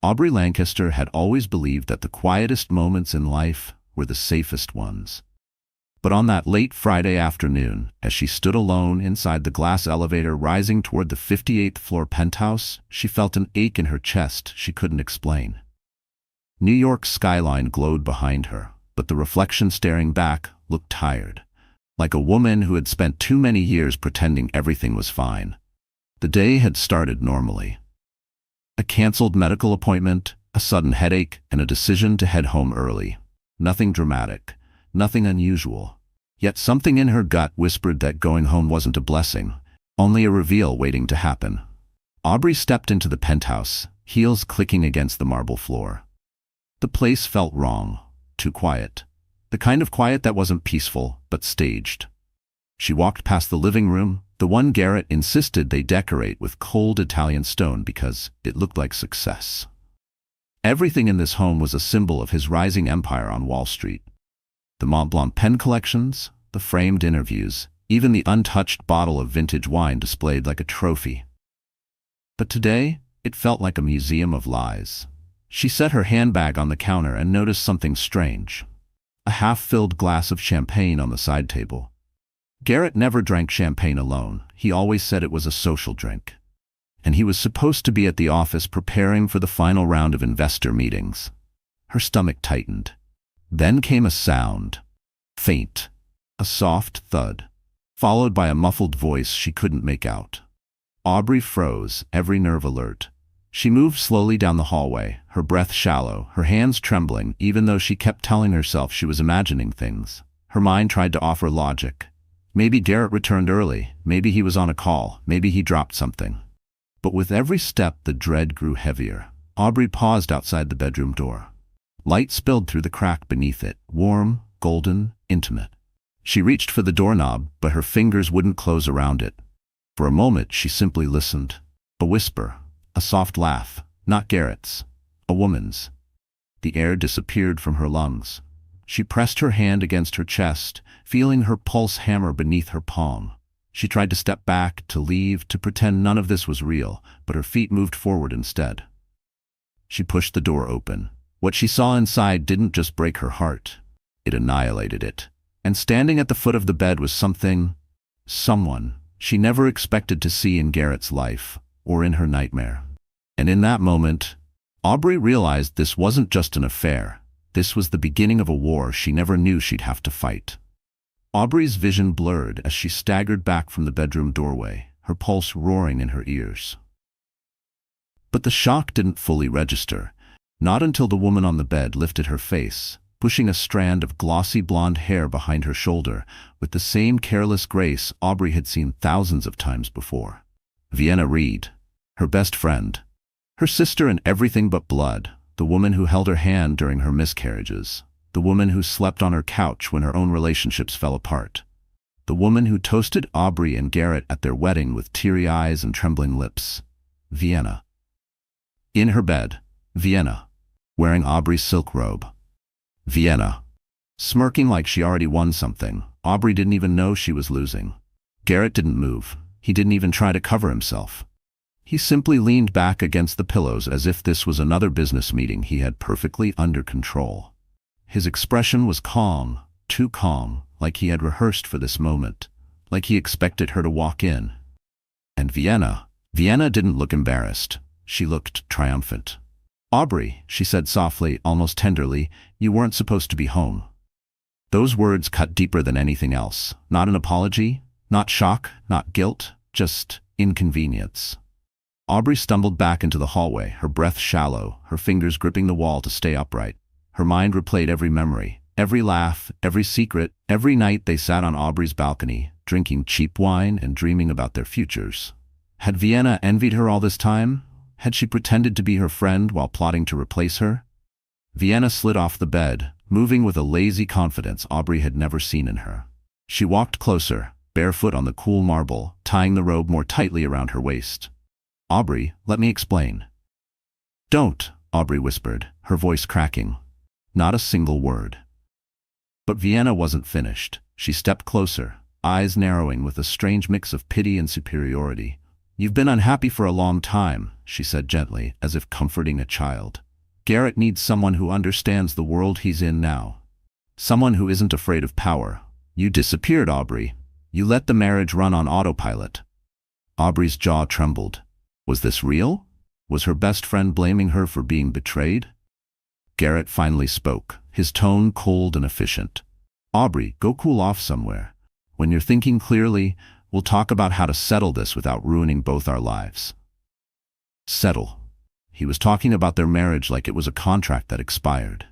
Aubrey Lancaster had always believed that the quietest moments in life were the safest ones. But on that late Friday afternoon, as she stood alone inside the glass elevator rising toward the 58th floor penthouse, she felt an ache in her chest she couldn't explain. New York's skyline glowed behind her, but the reflection staring back looked tired, like a woman who had spent too many years pretending everything was fine. The day had started normally. A canceled medical appointment, a sudden headache, and a decision to head home early. Nothing dramatic, nothing unusual. Yet something in her gut whispered that going home wasn't a blessing, only a reveal waiting to happen. Aubrey stepped into the penthouse, heels clicking against the marble floor. The place felt wrong, too quiet. The kind of quiet that wasn't peaceful, but staged. She walked past the living room, the one Garrett insisted they decorate with cold Italian stone because it looked like success. Everything in this home was a symbol of his rising empire on Wall Street. The Mont Blanc pen collections, the framed interviews, even the untouched bottle of vintage wine displayed like a trophy. But today, it felt like a museum of lies. She set her handbag on the counter and noticed something strange. A half-filled glass of champagne on the side table. Garrett never drank champagne alone. He always said it was a social drink. And he was supposed to be at the office preparing for the final round of investor meetings. Her stomach tightened. Then came a sound. Faint. A soft thud. Followed by a muffled voice she couldn't make out. Aubrey froze, every nerve alert. She moved slowly down the hallway, her breath shallow, her hands trembling, even though she kept telling herself she was imagining things. Her mind tried to offer logic. Maybe Garrett returned early, maybe he was on a call, maybe he dropped something. But with every step the dread grew heavier. Aubrey paused outside the bedroom door. Light spilled through the crack beneath it, warm, golden, intimate. She reached for the doorknob, but her fingers wouldn't close around it. For a moment she simply listened. A whisper, a soft laugh, not Garrett's, a woman's. The air disappeared from her lungs. She pressed her hand against her chest, feeling her pulse hammer beneath her palm. She tried to step back, to leave, to pretend none of this was real, but her feet moved forward instead. She pushed the door open. What she saw inside didn't just break her heart. It annihilated it. And standing at the foot of the bed was someone she never expected to see in Garrett's life, or in her nightmare. And in that moment, Aubrey realized this wasn't just an affair. This was the beginning of a war she never knew she'd have to fight. Aubrey's vision blurred as she staggered back from the bedroom doorway, her pulse roaring in her ears. But the shock didn't fully register, not until the woman on the bed lifted her face, pushing a strand of glossy blonde hair behind her shoulder with the same careless grace Aubrey had seen thousands of times before. Vienna Reed, her best friend, her sister in everything but blood, the woman who held her hand during her miscarriages, the woman who slept on her couch when her own relationships fell apart, the woman who toasted Aubrey and Garrett at their wedding with teary eyes and trembling lips. Vienna. In her bed, Vienna, wearing Aubrey's silk robe. Vienna, smirking like she already won something. Aubrey didn't even know she was losing. Garrett didn't move. He didn't even try to cover himself. He simply leaned back against the pillows as if this was another business meeting he had perfectly under control. His expression was calm, too calm, like he had rehearsed for this moment, like he expected her to walk in. And Vienna didn't look embarrassed. She looked triumphant. "Aubrey," she said softly, almost tenderly, "you weren't supposed to be home." Those words cut deeper than anything else. Not an apology, not shock, not guilt, just inconvenience. Aubrey stumbled back into the hallway, her breath shallow, her fingers gripping the wall to stay upright. Her mind replayed every memory, every laugh, every secret, every night they sat on Aubrey's balcony, drinking cheap wine and dreaming about their futures. Had Vienna envied her all this time? Had she pretended to be her friend while plotting to replace her? Vienna slid off the bed, moving with a lazy confidence Aubrey had never seen in her. She walked closer, barefoot on the cool marble, tying the robe more tightly around her waist. "Aubrey, let me explain." "Don't," Aubrey whispered, her voice cracking. Not a single word. But Vienna wasn't finished. She stepped closer, eyes narrowing with a strange mix of pity and superiority. "You've been unhappy for a long time," she said gently, as if comforting a child. "Garrett needs someone who understands the world he's in now. Someone who isn't afraid of power. You disappeared, Aubrey. You let the marriage run on autopilot." Aubrey's jaw trembled. Was this real? Was her best friend blaming her for being betrayed? Garrett finally spoke, his tone cold and efficient. "Aubrey, go cool off somewhere. When you're thinking clearly, we'll talk about how to settle this without ruining both our lives." Settle. He was talking about their marriage like it was a contract that expired.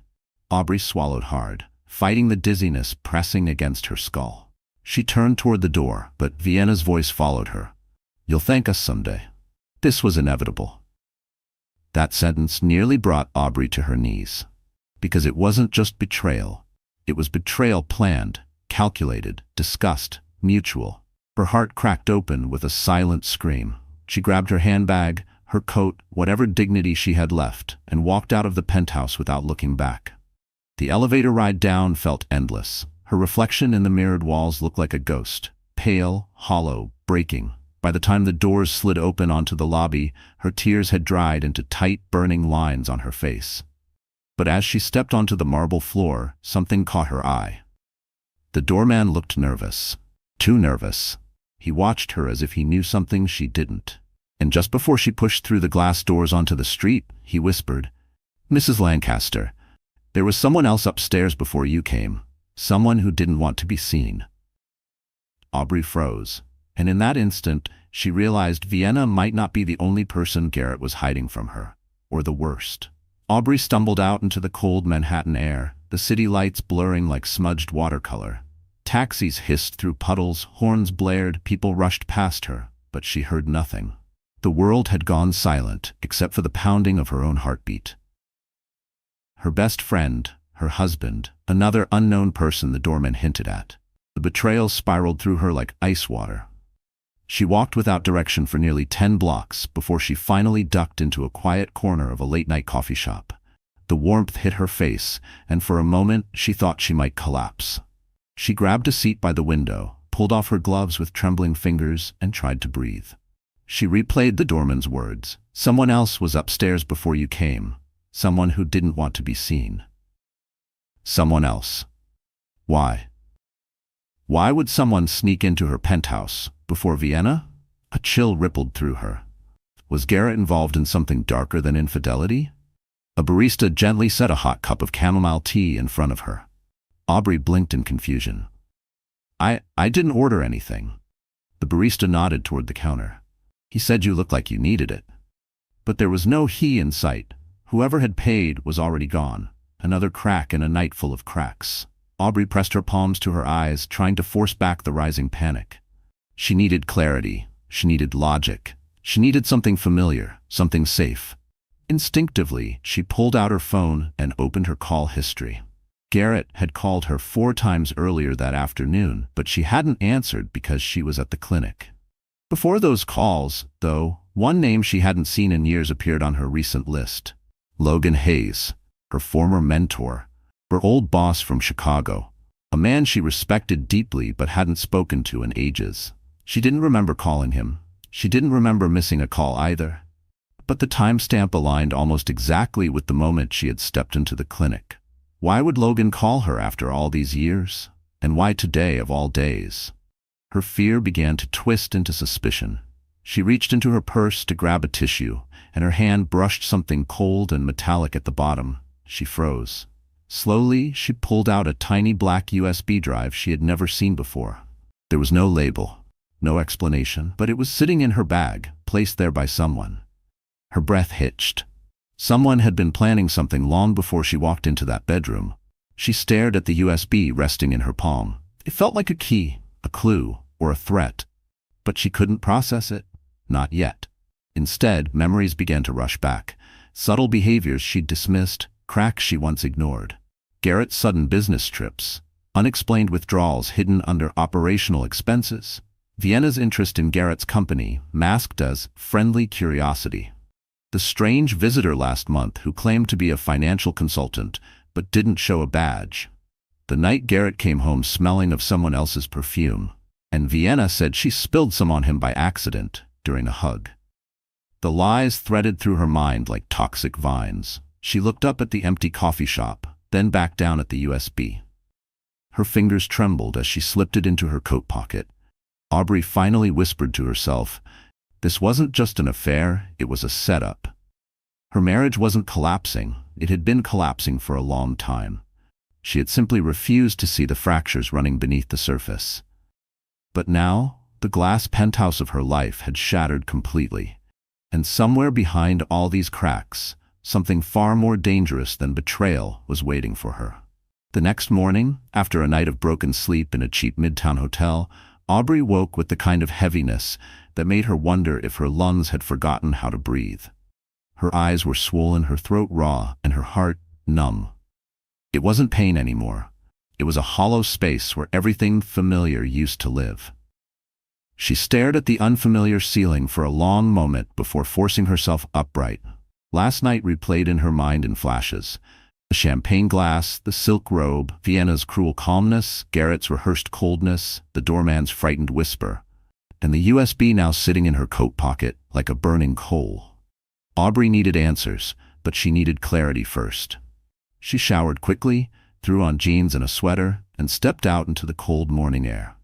Aubrey swallowed hard, fighting the dizziness pressing against her skull. She turned toward the door, but Vienna's voice followed her. "You'll thank us someday." This was inevitable. That sentence nearly brought Aubrey to her knees. Because it wasn't just betrayal. It was betrayal planned, calculated, discussed, mutual. Her heart cracked open with a silent scream. She grabbed her handbag, her coat, whatever dignity she had left, and walked out of the penthouse without looking back. The elevator ride down felt endless. Her reflection in the mirrored walls looked like a ghost, pale, hollow, breaking. By the time the doors slid open onto the lobby, her tears had dried into tight, burning lines on her face. But as she stepped onto the marble floor, something caught her eye. The doorman looked nervous. Too nervous. He watched her as if he knew something she didn't. And just before she pushed through the glass doors onto the street, he whispered, "Mrs. Lancaster, there was someone else upstairs before you came. Someone who didn't want to be seen." Aubrey froze. And in that instant, she realized Vienna might not be the only person Garrett was hiding from her, or the worst. Aubrey stumbled out into the cold Manhattan air, the city lights blurring like smudged watercolor. Taxis hissed through puddles, horns blared, people rushed past her, but she heard nothing. The world had gone silent, except for the pounding of her own heartbeat. Her best friend, her husband, another unknown person the doorman hinted at. The betrayal spiraled through her like ice water. She walked without direction for nearly 10 blocks before she finally ducked into a quiet corner of a late-night coffee shop. The warmth hit her face, and for a moment she thought she might collapse. She grabbed a seat by the window, pulled off her gloves with trembling fingers, and tried to breathe. She replayed the doorman's words. "Someone else was upstairs before you came. Someone who didn't want to be seen." Someone else. Why? Why would someone sneak into her penthouse before Vienna? A chill rippled through her. Was Garrett involved in something darker than infidelity? A barista gently set a hot cup of chamomile tea in front of her. Aubrey blinked in confusion. I didn't order anything." The barista nodded toward the counter. "He said you looked like you needed it." But there was no he in sight. Whoever had paid was already gone. Another crack in a night full of cracks. Aubrey pressed her palms to her eyes, trying to force back the rising panic. She needed clarity. She needed logic. She needed something familiar, something safe. Instinctively, she pulled out her phone and opened her call history. Garrett had called her 4 times earlier that afternoon, but she hadn't answered because she was at the clinic. Before those calls, though, one name she hadn't seen in years appeared on her recent list. Logan Hayes, her former mentor, her old boss from Chicago, a man she respected deeply but hadn't spoken to in ages. She didn't remember calling him. She didn't remember missing a call either. But the timestamp aligned almost exactly with the moment she had stepped into the clinic. Why would Logan call her after all these years? And why today of all days? Her fear began to twist into suspicion. She reached into her purse to grab a tissue, and her hand brushed something cold and metallic at the bottom. She froze. Slowly, she pulled out a tiny black USB drive she had never seen before. There was no label, no explanation, but it was sitting in her bag, placed there by someone. Her breath hitched. Someone had been planning something long before she walked into that bedroom. She stared at the USB resting in her palm. It felt like a key, a clue, or a threat. But she couldn't process it. Not yet. Instead, memories began to rush back. Subtle behaviors she'd dismissed, cracks she once ignored. Garrett's sudden business trips, unexplained withdrawals hidden under operational expenses. Vienna's interest in Garrett's company, masked as friendly curiosity. The strange visitor last month who claimed to be a financial consultant but didn't show a badge. The night Garrett came home smelling of someone else's perfume, and Vienna said she spilled some on him by accident. during a hug. The lies threaded through her mind like toxic vines. She looked up at the empty coffee shop, then back down at the USB. Her fingers trembled as she slipped it into her coat pocket. Aubrey finally whispered to herself, this wasn't just an affair, it was a setup. Her marriage wasn't collapsing, it had been collapsing for a long time. She had simply refused to see the fractures running beneath the surface. But now, the glass penthouse of her life had shattered completely. And somewhere behind all these cracks, something far more dangerous than betrayal was waiting for her. The next morning, after a night of broken sleep in a cheap midtown hotel, Aubrey woke with the kind of heaviness that made her wonder if her lungs had forgotten how to breathe. Her eyes were swollen, her throat raw, and her heart numb. It wasn't pain anymore. It was a hollow space where everything familiar used to live. She stared at the unfamiliar ceiling for a long moment before forcing herself upright. Last night replayed in her mind in flashes. The champagne glass, the silk robe, Vienna's cruel calmness, Garrett's rehearsed coldness, the doorman's frightened whisper, and the USB now sitting in her coat pocket like a burning coal. Aubrey needed answers, but she needed clarity first. She showered quickly, threw on jeans and a sweater, and stepped out into the cold morning air.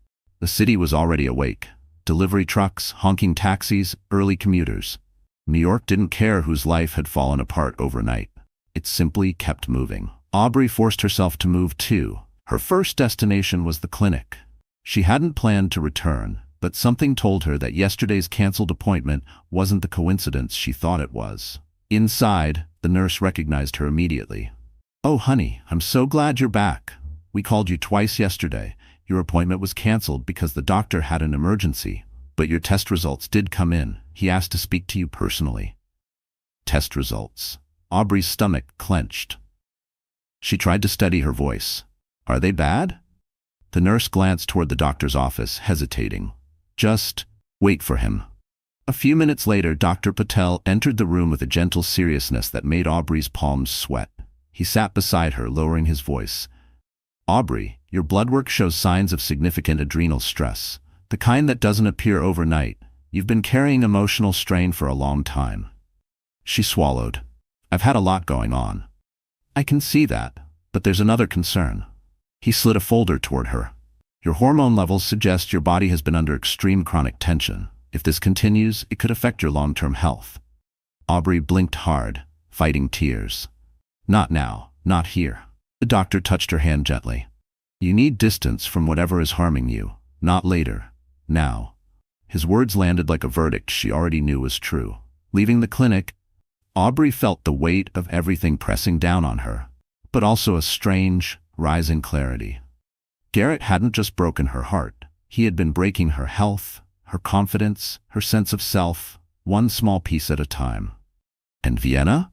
The city was already awake. Delivery trucks, honking taxis, early commuters. New York didn't care whose life had fallen apart overnight. It simply kept moving. Aubrey forced herself to move too. Her first destination was the clinic. She hadn't planned to return, but something told her that yesterday's canceled appointment wasn't the coincidence she thought it was. Inside, the nurse recognized her immediately. "Oh, honey, I'm so glad you're back. We called you twice yesterday. Your appointment was canceled because the doctor had an emergency, but your test results did come in. He asked to speak to you personally." Test results. Aubrey's stomach clenched. She tried to steady her voice. "Are they bad?" The nurse glanced toward the doctor's office, hesitating. "Just wait for him." A few minutes later, Dr. Patel entered the room with a gentle seriousness that made Aubrey's palms sweat. He sat beside her, lowering his voice. "Aubrey, your blood work shows signs of significant adrenal stress, the kind that doesn't appear overnight. You've been carrying emotional strain for a long time." She swallowed. "I've had a lot going on." "I can see that, but there's another concern." He slid a folder toward her. "Your hormone levels suggest your body has been under extreme chronic tension. If this continues, it could affect your long-term health." Aubrey blinked hard, fighting tears. "Not now, not here." The doctor touched her hand gently. "You need distance from whatever is harming you, not later, now." His words landed like a verdict she already knew was true. Leaving the clinic, Aubrey felt the weight of everything pressing down on her, but also a strange, rising clarity. Garrett hadn't just broken her heart. He had been breaking her health, her confidence, her sense of self, one small piece at a time. And Vienna?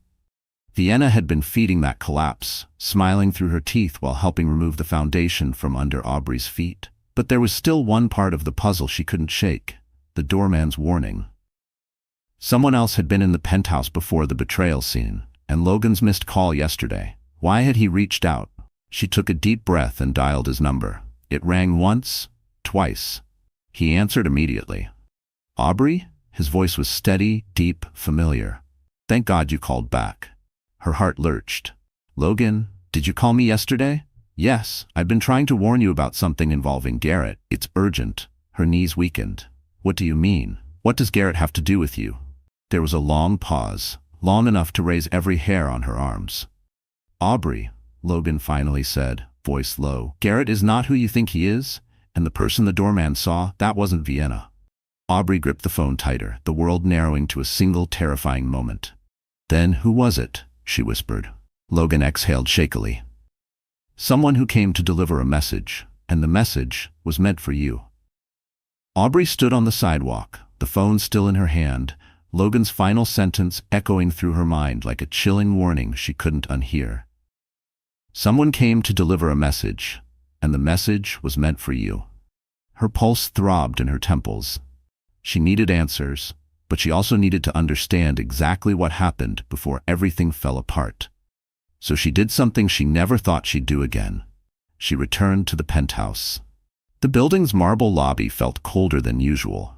Vienna had been feeding that collapse, smiling through her teeth while helping remove the foundation from under Aubrey's feet. But there was still one part of the puzzle she couldn't shake, the doorman's warning. Someone else had been in the penthouse before the betrayal scene, and Logan's missed call yesterday. Why had he reached out? She took a deep breath and dialed his number. It rang once, twice. He answered immediately. "Aubrey?" His voice was steady, deep, familiar. "Thank God you called back." Her heart lurched. "Logan, did you call me yesterday?" "Yes, I've been trying to warn you about something involving Garrett. It's urgent." Her knees weakened. "What do you mean? What does Garrett have to do with you?" There was a long pause, long enough to raise every hair on her arms. "Aubrey," Logan finally said, voice low, "Garrett is not who you think he is, and the person the doorman saw, that wasn't Vienna." Aubrey gripped the phone tighter, the world narrowing to a single terrifying moment. "Then who was it?" she whispered. Logan exhaled shakily. "Someone who came to deliver a message, and the message was meant for you." Aubrey stood on the sidewalk, the phone still in her hand, Logan's final sentence echoing through her mind like a chilling warning she couldn't unhear. "Someone came to deliver a message, and the message was meant for you." Her pulse throbbed in her temples. She needed answers, but she also needed to understand exactly what happened before everything fell apart. So she did something she never thought she'd do again. She returned to the penthouse. The building's marble lobby felt colder than usual.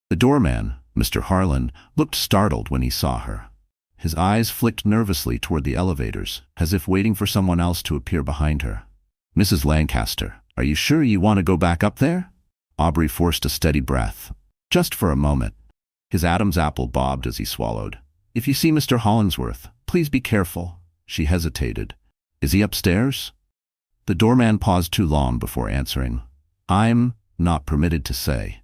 The doorman, Mr. Harlan looked startled when he saw her. His eyes flicked nervously toward the elevators, as if waiting for someone else to appear behind her. "Mrs. Lancaster, are you sure you want to go back up there?" Aubrey forced a steady breath. "Just for a moment." His Adam's apple bobbed as he swallowed. "If you see Mr. Hollingsworth, please be careful." She hesitated. "Is he upstairs?" The doorman paused too long before answering. "I'm not permitted to say."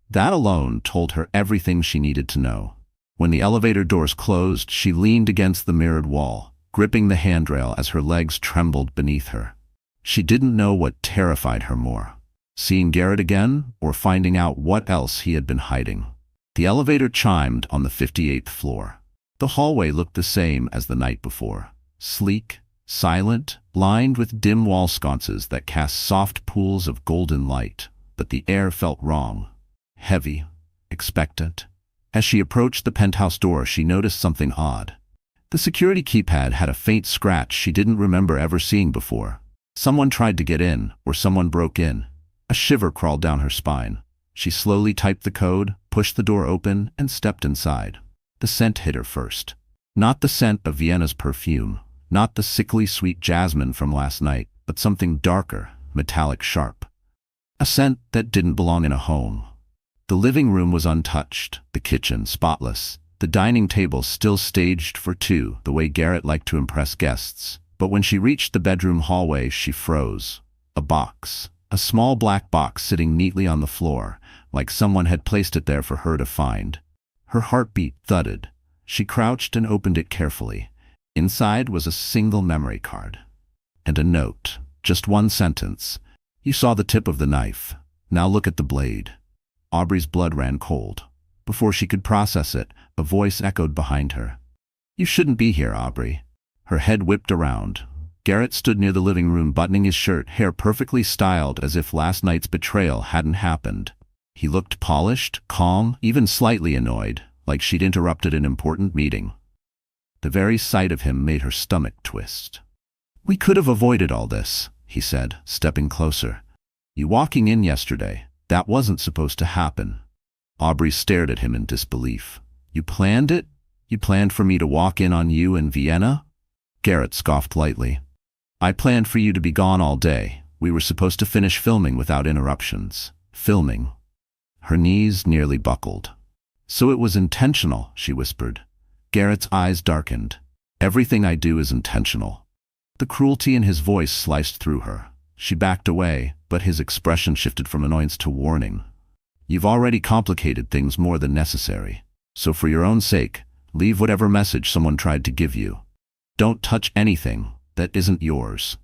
That alone told her everything she needed to know. When the elevator doors closed, she leaned against the mirrored wall, gripping the handrail as her legs trembled beneath her. She didn't know what terrified her more, seeing Garrett again or finding out what else he had been hiding. The elevator chimed on the 58th floor. The hallway looked the same as the night before, sleek, silent, lined with dim wall sconces that cast soft pools of golden light, but the air felt wrong. Heavy, expectant. As she approached the penthouse door, she noticed something odd. The security keypad had a faint scratch she didn't remember ever seeing before. Someone tried to get in, or someone broke in. A shiver crawled down her spine. She slowly typed the code, pushed the door open, and stepped inside. The scent hit her first. Not the scent of Vienna's perfume, not the sickly sweet jasmine from last night, but something darker, metallic sharp. A scent that didn't belong in a home. The living room was untouched, the kitchen spotless, the dining table still staged for two, the way Garrett liked to impress guests. But when she reached the bedroom hallway, she froze. A box, a small black box sitting neatly on the floor, like someone had placed it there for her to find. Her heartbeat thudded. She crouched and opened it carefully. Inside was a single memory card. And a note, just one sentence. "You saw the tip of the knife. Now look at the blade." Aubrey's blood ran cold. Before she could process it, a voice echoed behind her. "You shouldn't be here, Aubrey." Her head whipped around. Garrett stood near the living room, buttoning his shirt, hair perfectly styled as if last night's betrayal hadn't happened. He looked polished, calm, even slightly annoyed, like she'd interrupted an important meeting. The very sight of him made her stomach twist. "We could have avoided all this," he said, stepping closer. "You walking in yesterday, that wasn't supposed to happen." Aubrey stared at him in disbelief. "You planned it? You planned for me to walk in on you in Vienna?" Garrett scoffed lightly. "I planned for you to be gone all day. We were supposed to finish filming without interruptions." Filming. Her knees nearly buckled. "So it was intentional," she whispered. Garrett's eyes darkened. "Everything I do is intentional." The cruelty in his voice sliced through her. She backed away, but his expression shifted from annoyance to warning. "You've already complicated things more than necessary. So for your own sake, leave whatever message someone tried to give you. Don't touch anything that isn't yours."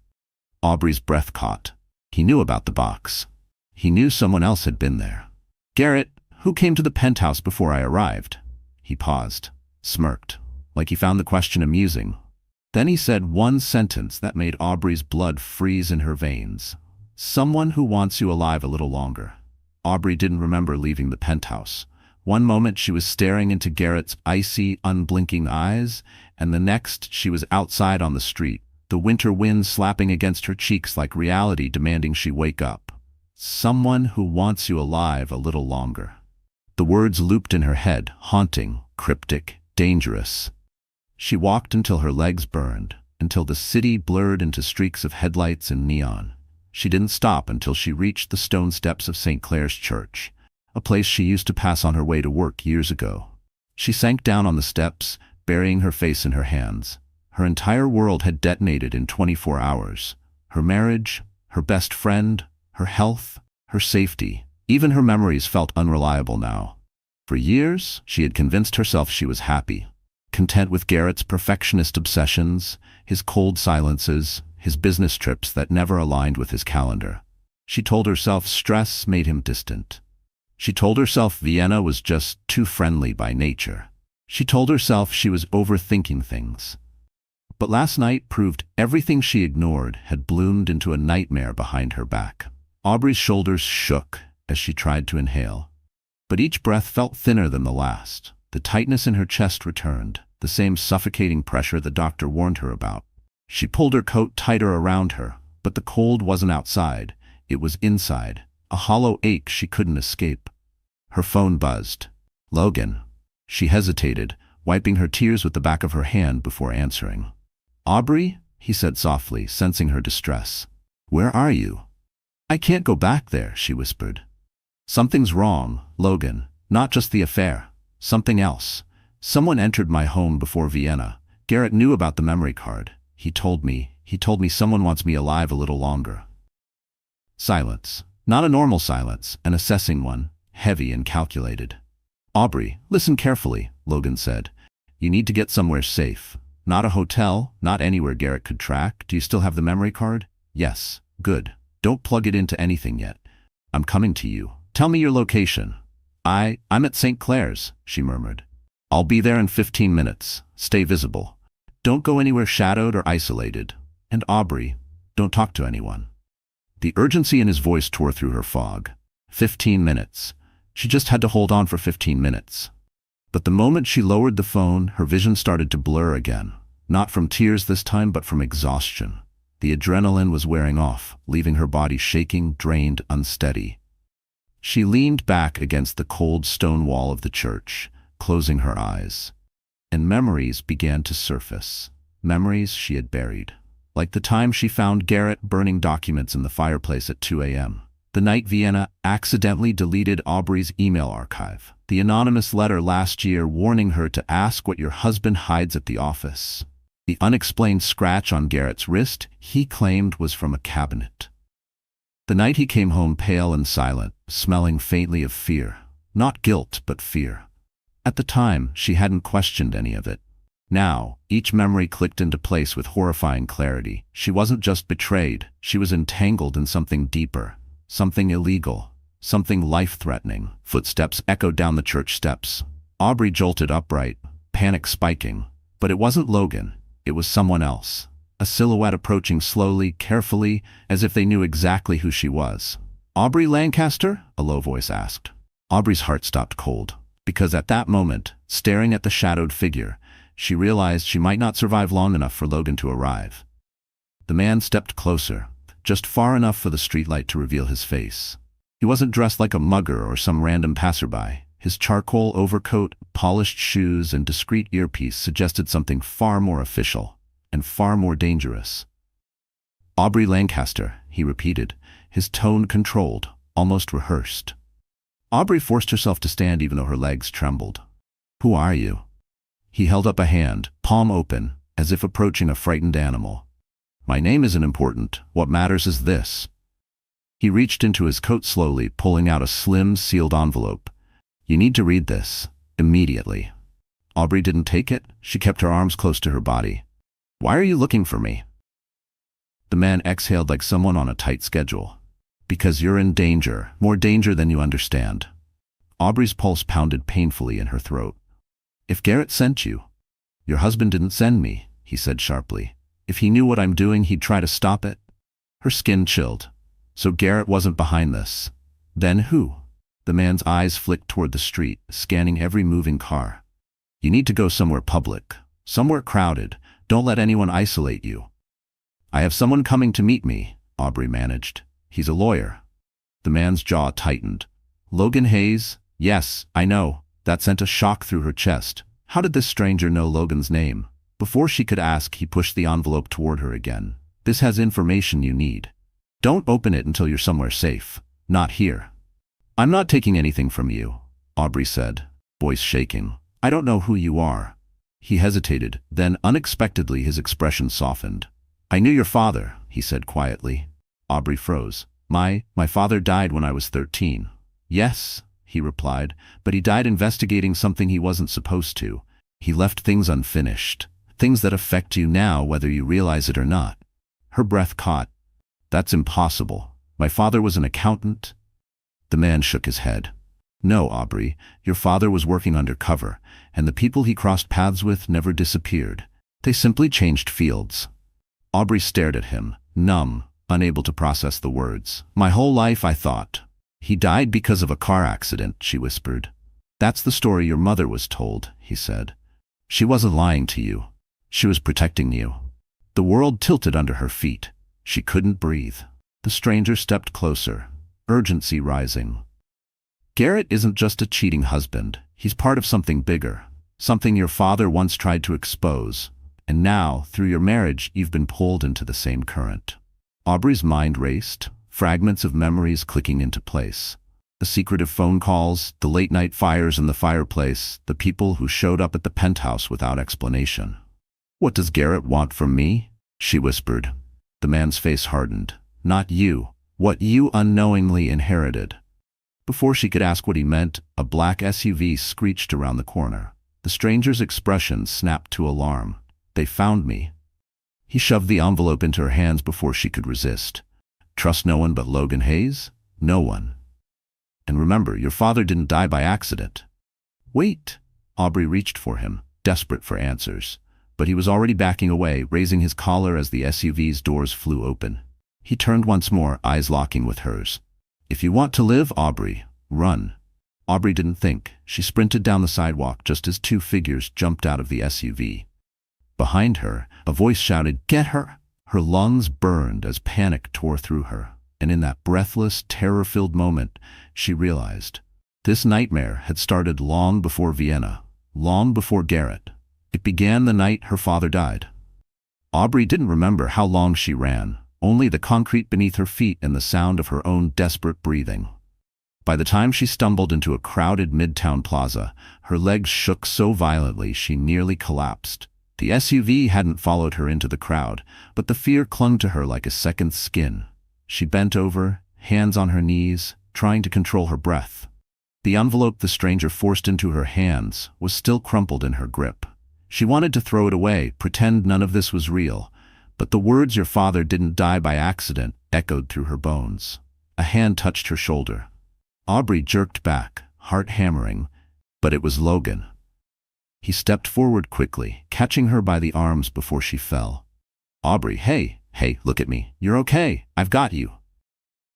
Aubrey's breath caught. He knew about the box. He knew someone else had been there. "Garrett, who came to the penthouse before I arrived?" He paused, smirked, like he found the question amusing. Then he said one sentence that made Aubrey's blood freeze in her veins. "Someone who wants you alive a little longer." Aubrey didn't remember leaving the penthouse. One moment she was staring into Garrett's icy, unblinking eyes, and the next she was outside on the street, the winter wind slapping against her cheeks like reality demanding she wake up. "Someone who wants you alive a little longer." The words looped in her head, haunting, cryptic, dangerous. She walked until her legs burned, until the city blurred into streaks of headlights and neon. She didn't stop until she reached the stone steps of St. Clair's Church, a place she used to pass on her way to work years ago. She sank down on the steps, burying her face in her hands. Her entire world had detonated in 24 hours. Her marriage, her best friend, her health, her safety. Even her memories felt unreliable now. For years, she had convinced herself she was happy, content with Garrett's perfectionist obsessions, his cold silences, his business trips that never aligned with his calendar. She told herself stress made him distant. She told herself Vienna was just too friendly by nature. She told herself she was overthinking things. But last night proved everything she ignored had bloomed into a nightmare behind her back. Aubrey's shoulders shook as she tried to inhale. But each breath felt thinner than the last. The tightness in her chest returned, the same suffocating pressure the doctor warned her about. She pulled her coat tighter around her, but the cold wasn't outside, it was inside, a hollow ache she couldn't escape. Her phone buzzed. Logan. She hesitated, wiping her tears with the back of her hand before answering. Aubrey, he said softly, sensing her distress. Where are you? I can't go back there, she whispered. Something's wrong, Logan. Not just the affair. Something else. Someone entered my home before Vienna. Garrett knew about the memory card. He told me someone wants me alive a little longer. Silence. Not a normal silence, an assessing one, heavy and calculated. Aubrey, listen carefully, Logan said. You need to get somewhere safe. Not a hotel, not anywhere Garrett could track. Do you still have the memory card? Yes. Good. Don't plug it into anything yet. I'm coming to you. Tell me your location. I'm at St. Clair's, she murmured. I'll be there in 15 minutes. Stay visible. Don't go anywhere shadowed or isolated. And Aubrey, don't talk to anyone. The urgency in his voice tore through her fog. 15 minutes. She just had to hold on for 15 minutes. But the moment she lowered the phone, her vision started to blur again. Not from tears this time, but from exhaustion. The adrenaline was wearing off, leaving her body shaking, drained, unsteady. She leaned back against the cold stone wall of the church, closing her eyes. And memories began to surface. Memories she had buried. Like the time she found Garrett burning documents in the fireplace at 2 a.m. The night Vienna accidentally deleted Aubrey's email archive. The anonymous letter last year warning her to ask what your husband hides at the office. The unexplained scratch on Garrett's wrist he claimed was from a cabinet. The night he came home pale and silent, smelling faintly of fear. Not guilt, but fear. At the time, she hadn't questioned any of it. Now, each memory clicked into place with horrifying clarity. She wasn't just betrayed, she was entangled in something deeper, something illegal, something life-threatening. Footsteps echoed down the church steps. Aubrey jolted upright, panic spiking. But it wasn't Logan, it was someone else. A silhouette approaching slowly, carefully, as if they knew exactly who she was. Aubrey Lancaster? A low voice asked. Aubrey's heart stopped cold, because at that moment, staring at the shadowed figure, she realized she might not survive long enough for Logan to arrive. The man stepped closer, just far enough for the streetlight to reveal his face. He wasn't dressed like a mugger or some random passerby. His charcoal overcoat, polished shoes, and discreet earpiece suggested something far more official and far more dangerous. Aubrey Lancaster, he repeated, his tone controlled, almost rehearsed. Aubrey forced herself to stand even though her legs trembled. Who are you? He held up a hand, palm open, as if approaching a frightened animal. My name isn't important. What matters is this. He reached into his coat slowly, pulling out a slim, sealed envelope. You need to read this, immediately. Aubrey didn't take it. She kept her arms close to her body. Why are you looking for me? The man exhaled like someone on a tight schedule. Because you're in danger, more danger than you understand. Aubrey's pulse pounded painfully in her throat. If Garrett sent you, your husband didn't send me, he said sharply. If he knew what I'm doing, he'd try to stop it. Her skin chilled. So Garrett wasn't behind this. Then who? The man's eyes flicked toward the street, scanning every moving car. You need to go somewhere public, somewhere crowded. Don't let anyone isolate you. I have someone coming to meet me, Aubrey managed. He's a lawyer. The man's jaw tightened. Logan Hayes? Yes, I know. That sent a shock through her chest. How did this stranger know Logan's name? Before she could ask, he pushed the envelope toward her again. This has information you need. Don't open it until you're somewhere safe. Not here. I'm not taking anything from you, Aubrey said, voice shaking. I don't know who you are. He hesitated, then unexpectedly his expression softened. I knew your father, he said quietly. Aubrey froze. My father died when I was 13. Yes, he replied, but he died investigating something he wasn't supposed to. He left things unfinished, things that affect you now whether you realize it or not. Her breath caught. That's impossible. My father was an accountant. The man shook his head. No, Aubrey, your father was working undercover, and the people he crossed paths with never disappeared. They simply changed fields. Aubrey stared at him, numb, unable to process the words. My whole life I thought. He died because of a car accident, she whispered. That's the story your mother was told, he said. She wasn't lying to you. She was protecting you. The world tilted under her feet. She couldn't breathe. The stranger stepped closer, urgency rising. Garrett isn't just a cheating husband. He's part of something bigger, something your father once tried to expose, and now, through your marriage, you've been pulled into the same current. Aubrey's mind raced, fragments of memories clicking into place. The secretive phone calls, the late-night fires in the fireplace, the people who showed up at the penthouse without explanation. "What does Garrett want from me?" she whispered. The man's face hardened. "Not you. What you unknowingly inherited." Before she could ask what he meant, a black SUV screeched around the corner. The stranger's expression snapped to alarm. "They found me." He shoved the envelope into her hands before she could resist. "Trust no one but Logan Hayes? No one. And remember, your father didn't die by accident." "Wait." Aubrey reached for him, desperate for answers. But he was already backing away, raising his collar as the SUV's doors flew open. He turned once more, eyes locking with hers. "If you want to live, Aubrey, run." Aubrey didn't think. She sprinted down the sidewalk just as two figures jumped out of the SUV. Behind her, a voice shouted, "Get her!" Her lungs burned as panic tore through her. And in that breathless, terror-filled moment, she realized this nightmare had started long before Vienna, long before Garrett. It began the night her father died. Aubrey didn't remember how long she ran, only the concrete beneath her feet and the sound of her own desperate breathing. By the time she stumbled into a crowded midtown plaza, her legs shook so violently she nearly collapsed. The SUV hadn't followed her into the crowd, but the fear clung to her like a second skin. She bent over, hands on her knees, trying to control her breath. The envelope the stranger forced into her hands was still crumpled in her grip. She wanted to throw it away, pretend none of this was real, but the words "your father didn't die by accident" echoed through her bones. A hand touched her shoulder. Aubrey jerked back, heart hammering, but it was Logan. He stepped forward quickly, catching her by the arms before she fell. "Aubrey, hey, look at me. You're okay. I've got you."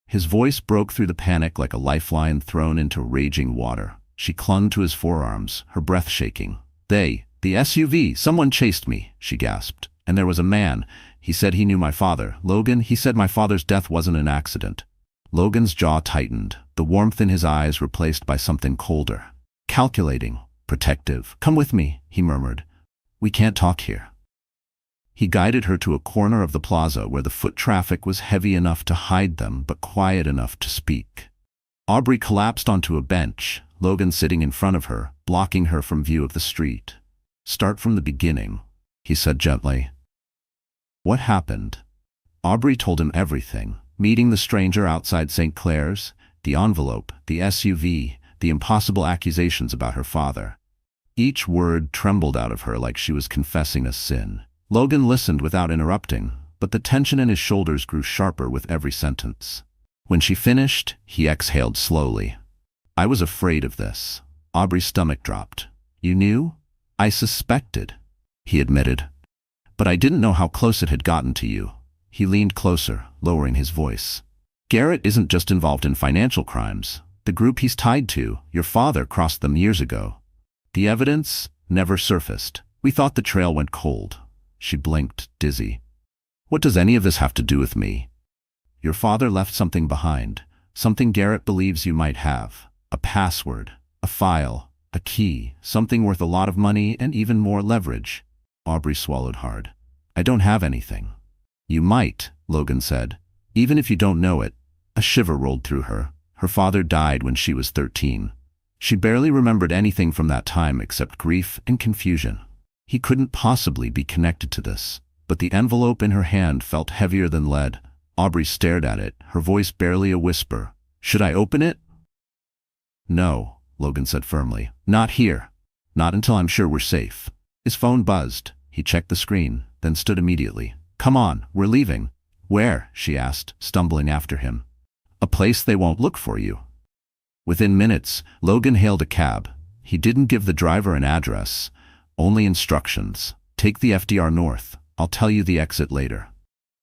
His voice broke through the panic like a lifeline thrown into raging water. She clung to his forearms, her breath shaking. The SUV, someone chased me," she gasped. "And there was a man. He said he knew my father. Logan, he said my father's death wasn't an accident." Logan's jaw tightened, the warmth in his eyes replaced by something colder. Calculating, protective. "Come with me," he murmured. "We can't talk here." He guided her to a corner of the plaza where the foot traffic was heavy enough to hide them but quiet enough to speak. Aubrey collapsed onto a bench, Logan sitting in front of her, blocking her from view of the street. "Start from the beginning," he said gently. "What happened?" Aubrey told him everything, meeting the stranger outside St. Clair's, the envelope, the SUV, the impossible accusations about her father. Each word trembled out of her like she was confessing a sin. Logan listened without interrupting, but the tension in his shoulders grew sharper with every sentence. When she finished, he exhaled slowly. "I was afraid of this." Aubrey's stomach dropped. "You knew?" "I suspected," he admitted. "But I didn't know how close it had gotten to you." He leaned closer, lowering his voice. "Garrett isn't just involved in financial crimes. The group he's tied to, your father crossed them years ago. The evidence never surfaced. We thought the trail went cold." She blinked, dizzy. "What does any of this have to do with me?" "Your father left something behind, something Garrett believes you might have. A password, a file, a key, something worth a lot of money and even more leverage." Aubrey swallowed hard. "I don't have anything." "You might," Logan said. "Even if you don't know it." A shiver rolled through her. Her father died when she was 13. She barely remembered anything from that time except grief and confusion. He couldn't possibly be connected to this, but the envelope in her hand felt heavier than lead. Aubrey stared at it, her voice barely a whisper. "Should I open it?" "No," Logan said firmly. "Not here. Not until I'm sure we're safe." His phone buzzed. He checked the screen, then stood immediately. "Come on, we're leaving." "Where?" she asked, stumbling after him. "A place they won't look for you." Within minutes, Logan hailed a cab. He didn't give the driver an address, only instructions. "Take the FDR north. I'll tell you the exit later."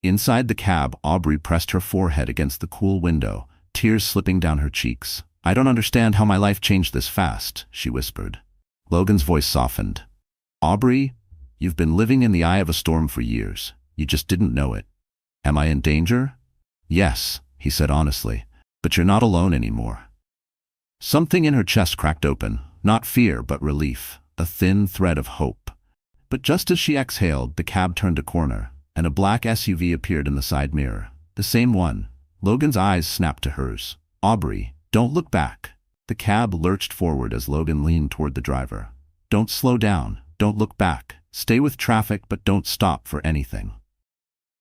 Inside the cab, Aubrey pressed her forehead against the cool window, tears slipping down her cheeks. "I don't understand how my life changed this fast," she whispered. Logan's voice softened. "Aubrey, you've been living in the eye of a storm for years. You just didn't know it." "Am I in danger?" "Yes," he said honestly, "but you're not alone anymore." Something in her chest cracked open, not fear but relief, a thin thread of hope. But just as she exhaled, the cab turned a corner, and a black SUV appeared in the side mirror. The same one. Logan's eyes snapped to hers. "Aubrey, don't look back." The cab lurched forward as Logan leaned toward the driver. "Don't slow down. Don't look back. Stay with traffic, but don't stop for anything."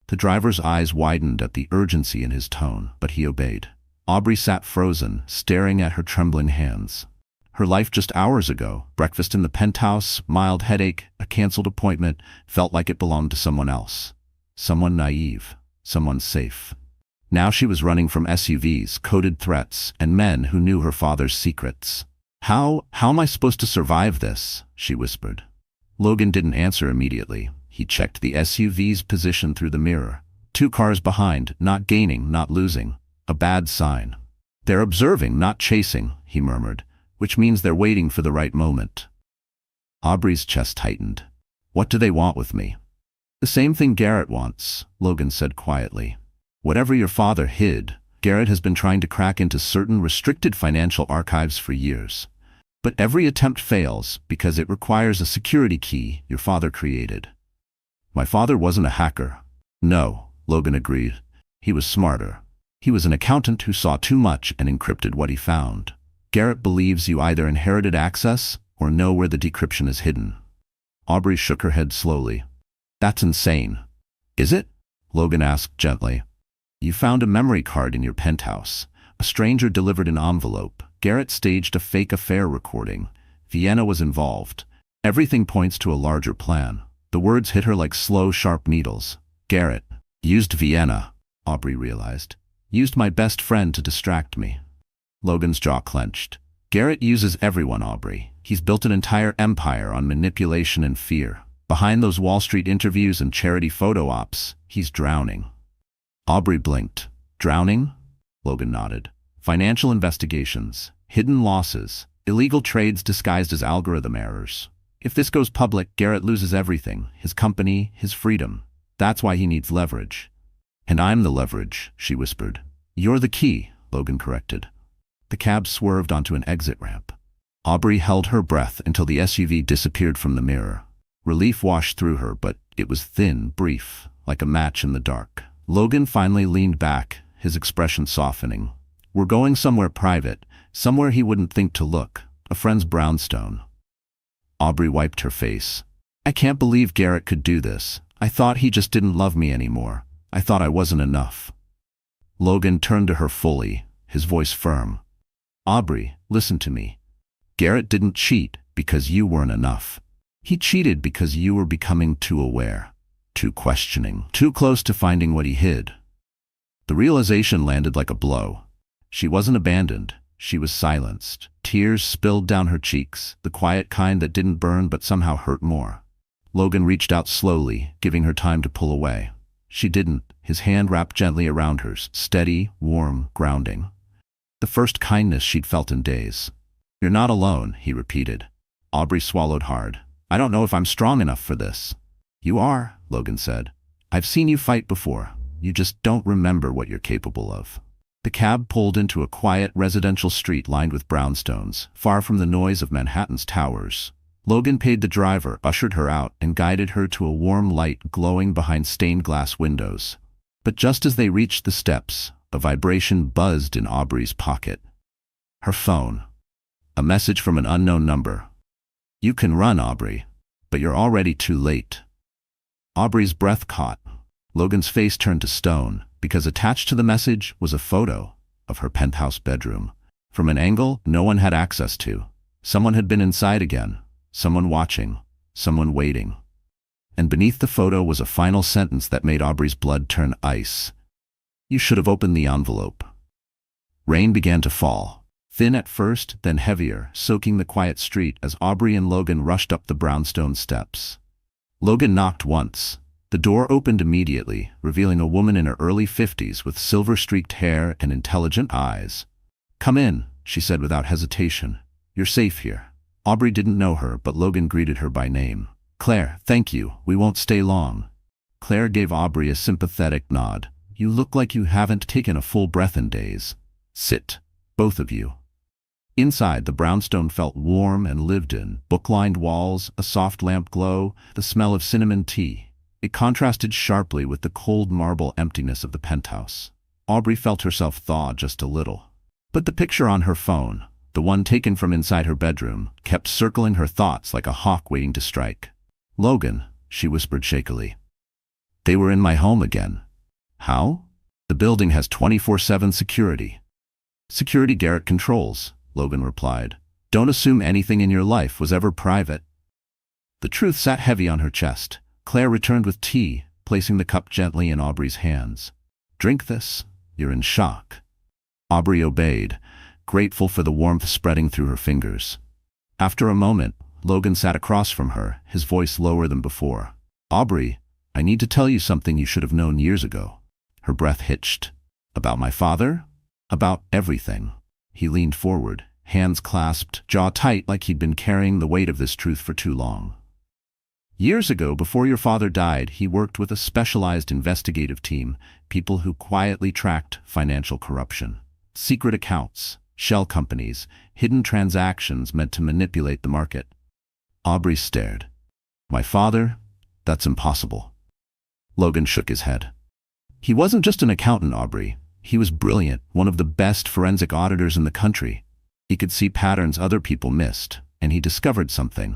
The driver's eyes widened at the urgency in his tone, but he obeyed. Aubrey sat frozen, staring at her trembling hands. Her life just hours ago, breakfast in the penthouse, mild headache, a canceled appointment, felt like it belonged to someone else. Someone naive, someone safe. Now she was running from SUVs, coded threats, and men who knew her father's secrets. How am I supposed to survive this?" she whispered. Logan didn't answer immediately. He checked the SUV's position through the mirror. 2 cars behind, not gaining, not losing. A bad sign. "They're observing, not chasing," he murmured, "which means they're waiting for the right moment." Aubrey's chest tightened. "What do they want with me?" "The same thing Garrett wants," Logan said quietly. "Whatever your father hid, Garrett has been trying to crack into certain restricted financial archives for years. But every attempt fails because it requires a security key your father created." "My father wasn't a hacker." "No," Logan agreed. "He was smarter. He was an accountant who saw too much and encrypted what he found. Garrett believes you either inherited access or know where the decryption is hidden." Aubrey shook her head slowly. "That's insane." "Is it?" Logan asked gently. "You found a memory card in your penthouse. A stranger delivered an envelope. Garrett staged a fake affair recording. Vienna was involved. Everything points to a larger plan." The words hit her like slow, sharp needles. "Garrett used Vienna," Aubrey realized. "Used my best friend to distract me." Logan's jaw clenched. "Garrett uses everyone, Aubrey. He's built an entire empire on manipulation and fear. Behind those Wall Street interviews and charity photo ops, he's drowning." Aubrey blinked. "Drowning?" Logan nodded. "Financial investigations, hidden losses, illegal trades disguised as algorithm errors. If this goes public, Garrett loses everything, his company, his freedom. That's why he needs leverage." "And I'm the leverage," she whispered. "You're the key," Logan corrected. The cab swerved onto an exit ramp. Aubrey held her breath until the SUV disappeared from the mirror. Relief washed through her, but it was thin, brief, like a match in the dark. Logan finally leaned back, his expression softening. "We're going somewhere private, somewhere he wouldn't think to look. A friend's brownstone." Aubrey wiped her face. "I can't believe Garrett could do this. I thought he just didn't love me anymore. I thought I wasn't enough." Logan turned to her fully, his voice firm. "Aubrey, listen to me. Garrett didn't cheat because you weren't enough. He cheated because you were becoming too aware, too questioning, too close to finding what he hid." The realization landed like a blow. She wasn't abandoned. She was silenced. Tears spilled down her cheeks, the quiet kind that didn't burn but somehow hurt more. Logan reached out slowly, giving her time to pull away. She didn't, his hand wrapped gently around hers, steady, warm, grounding. The first kindness she'd felt in days. "You're not alone," he repeated. Aubrey swallowed hard. "I don't know if I'm strong enough for this." "You are," Logan said. "I've seen you fight before. You just don't remember what you're capable of." The cab pulled into a quiet residential street lined with brownstones, far from the noise of Manhattan's towers. Logan paid the driver, ushered her out, and guided her to a warm light glowing behind stained glass windows. But just as they reached the steps, a vibration buzzed in Aubrey's pocket. Her phone. A message from an unknown number. "You can run, Aubrey, but you're already too late." Aubrey's breath caught. Logan's face turned to stone, because attached to the message was a photo of her penthouse bedroom. From an angle no one had access to. Someone had been inside again. Someone watching. Someone waiting. And beneath the photo was a final sentence that made Aubrey's blood turn ice. "You should have opened the envelope." Rain began to fall. Thin at first, then heavier, soaking the quiet street as Aubrey and Logan rushed up the brownstone steps. Logan knocked once. The door opened immediately, revealing a woman in her early 50s with silver-streaked hair and intelligent eyes. "Come in," she said without hesitation. "You're safe here." Aubrey didn't know her, but Logan greeted her by name. "Claire, thank you. We won't stay long." Claire gave Aubrey a sympathetic nod. "You look like you haven't taken a full breath in days. Sit, both of you." Inside, the brownstone felt warm and lived in. Book-lined walls, a soft lamp glow, the smell of cinnamon tea. It contrasted sharply with the cold marble emptiness of the penthouse. Aubrey felt herself thaw just a little. But the picture on her phone, the one taken from inside her bedroom, kept circling her thoughts like a hawk waiting to strike. "Logan," she whispered shakily. "They were in my home again." "How?" "The building has 24/7 security." "Security Garrett controls," Logan replied. "Don't assume anything in your life was ever private." The truth sat heavy on her chest. Claire returned with tea, placing the cup gently in Aubrey's hands. "Drink this. You're in shock." Aubrey obeyed, grateful for the warmth spreading through her fingers. After a moment, Logan sat across from her, his voice lower than before. "Aubrey, I need to tell you something you should have known years ago." Her breath hitched. "About my father?" "About everything." He leaned forward, hands clasped, jaw tight like he'd been carrying the weight of this truth for too long. "Years ago, before your father died, he worked with a specialized investigative team, people who quietly tracked financial corruption. Secret accounts, shell companies, hidden transactions meant to manipulate the market." Aubrey stared. "My father? That's impossible." Logan shook his head. "He wasn't just an accountant, Aubrey. He was brilliant, one of the best forensic auditors in the country. He could see patterns other people missed, and he discovered something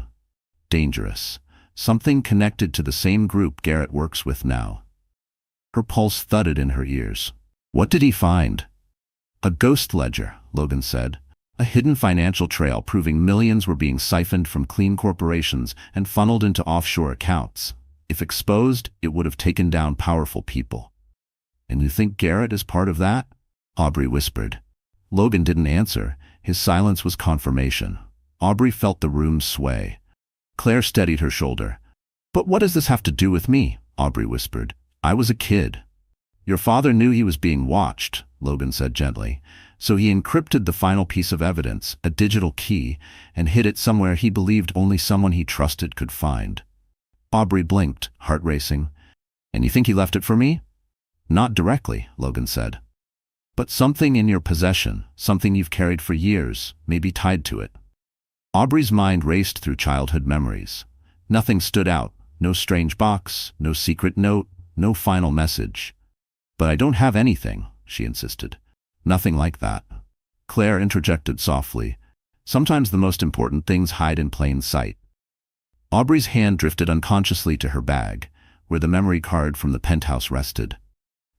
dangerous, something connected to the same group Garrett works with now." Her pulse thudded in her ears. "What did he find?" "A ghost ledger," Logan said. "A hidden financial trail proving millions were being siphoned from clean corporations and funneled into offshore accounts. If exposed, it would have taken down powerful people." "And you think Garrett is part of that?" Aubrey whispered. Logan didn't answer. His silence was confirmation. Aubrey felt the room sway. Claire steadied her shoulder. "But what does this have to do with me?" Aubrey whispered. "I was a kid." "Your father knew he was being watched," Logan said gently. "So he encrypted the final piece of evidence, a digital key, and hid it somewhere he believed only someone he trusted could find." Aubrey blinked, heart racing. "And you think he left it for me?" "Not directly," Logan said. "But something in your possession, something you've carried for years, may be tied to it." Aubrey's mind raced through childhood memories. Nothing stood out, no strange box, no secret note, no final message. "But I don't have anything," she insisted. "Nothing like that." Claire interjected softly. "Sometimes the most important things hide in plain sight." Aubrey's hand drifted unconsciously to her bag, where the memory card from the penthouse rested,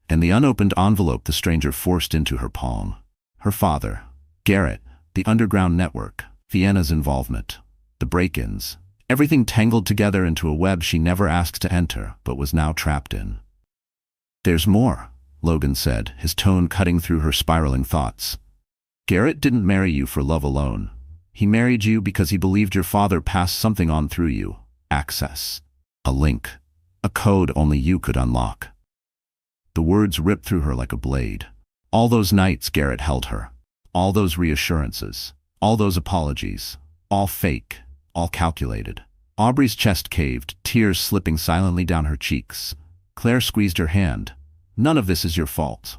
and the unopened envelope the stranger forced into her palm. Her father, Garrett, the underground network, Vienna's involvement, the break-ins, everything tangled together into a web she never asked to enter, but was now trapped in. "There's more," Logan said, his tone cutting through her spiraling thoughts. "Garrett didn't marry you for love alone. He married you because he believed your father passed something on through you. Access. A link. A code only you could unlock." The words ripped through her like a blade. All those nights Garrett held her. All those reassurances. All those apologies. All fake. All calculated. Aubrey's chest caved, tears slipping silently down her cheeks. Claire squeezed her hand. "None of this is your fault."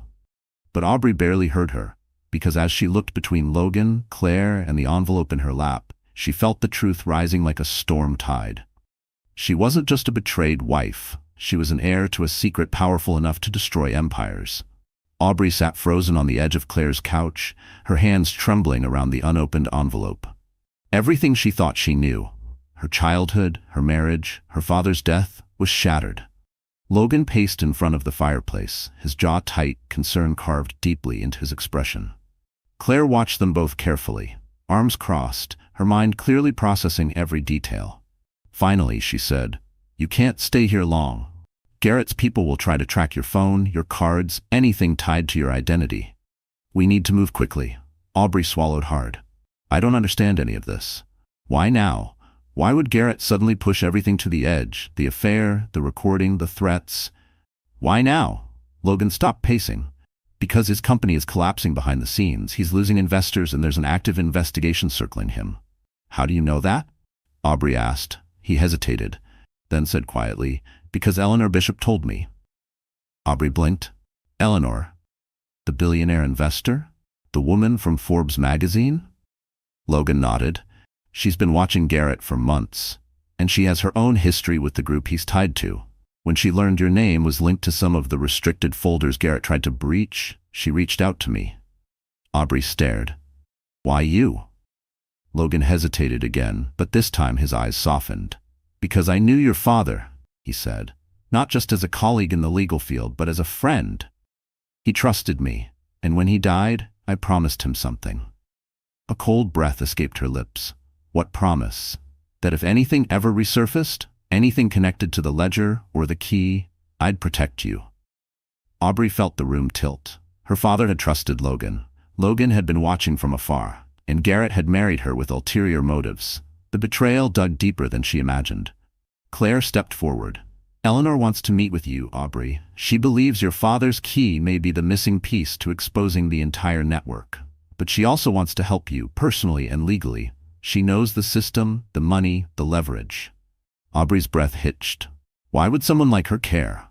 But Aubrey barely heard her, because as she looked between Logan, Claire, and the envelope in her lap, she felt the truth rising like a storm tide. She wasn't just a betrayed wife. She was an heir to a secret powerful enough to destroy empires. Aubrey sat frozen on the edge of Claire's couch, her hands trembling around the unopened envelope. Everything she thought she knew, her childhood, her marriage, her father's death, was shattered. Logan paced in front of the fireplace, his jaw tight, concern carved deeply into his expression. Claire watched them both carefully, arms crossed, her mind clearly processing every detail. Finally, she said, "You can't stay here long. Garrett's people will try to track your phone, your cards, anything tied to your identity. We need to move quickly." Aubrey swallowed hard. "I don't understand any of this. Why now? Why would Garrett suddenly push everything to the edge? The affair, the recording, the threats. Why now?" Logan stopped pacing. "Because his company is collapsing behind the scenes. He's losing investors and there's an active investigation circling him." "How do you know that?" Aubrey asked. He hesitated, then said quietly, "Because Eleanor Bishop told me." Aubrey blinked. "Eleanor? The billionaire investor? The woman from Forbes magazine?" Logan nodded. She's been watching Garrett for months, and she has her own history with the group he's tied to. When she learned your name was linked to some of the restricted folders Garrett tried to breach, she reached out to me. Aubrey stared. Why you? Logan hesitated again, but this time his eyes softened. Because I knew your father, he said. Not just as a colleague in the legal field, but as a friend. He trusted me, and when he died, I promised him something. A cold breath escaped her lips. What promise? That if anything ever resurfaced, anything connected to the ledger or the key, I'd protect you. Aubrey felt the room tilt. Her father had trusted Logan. Logan had been watching from afar, and Garrett had married her with ulterior motives. The betrayal dug deeper than she imagined. Claire stepped forward. Eleanor wants to meet with you, Aubrey. She believes your father's key may be the missing piece to exposing the entire network. But she also wants to help you, personally and legally. She knows the system, the money, the leverage. Aubrey's breath hitched. Why would someone like her care?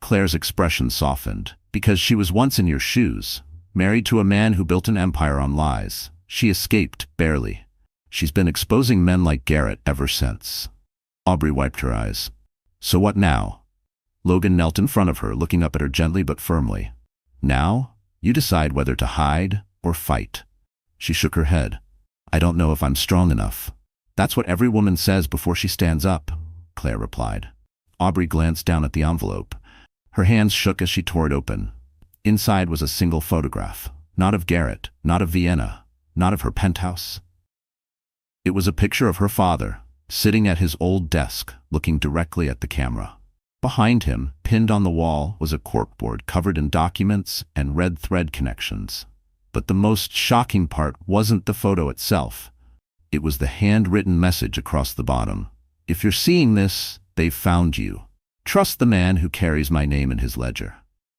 Claire's expression softened. Because she was once in your shoes, married to a man who built an empire on lies. She escaped, barely. She's been exposing men like Garrett ever since. Aubrey wiped her eyes. So what now? Logan knelt in front of her, looking up at her gently but firmly. Now, you decide whether to hide or fight. She shook her head. I don't know if I'm strong enough. That's what every woman says before she stands up, Claire replied. Aubrey glanced down at the envelope. Her hands shook as she tore it open. Inside was a single photograph. Not of Garrett, not of Vienna, not of her penthouse. It was a picture of her father, sitting at his old desk, looking directly at the camera. Behind him, pinned on the wall, was a corkboard covered in documents and red thread connections. But the most shocking part wasn't the photo itself. It was the handwritten message across the bottom. If you're seeing this, they've found you. Trust the man who carries my name in his ledger.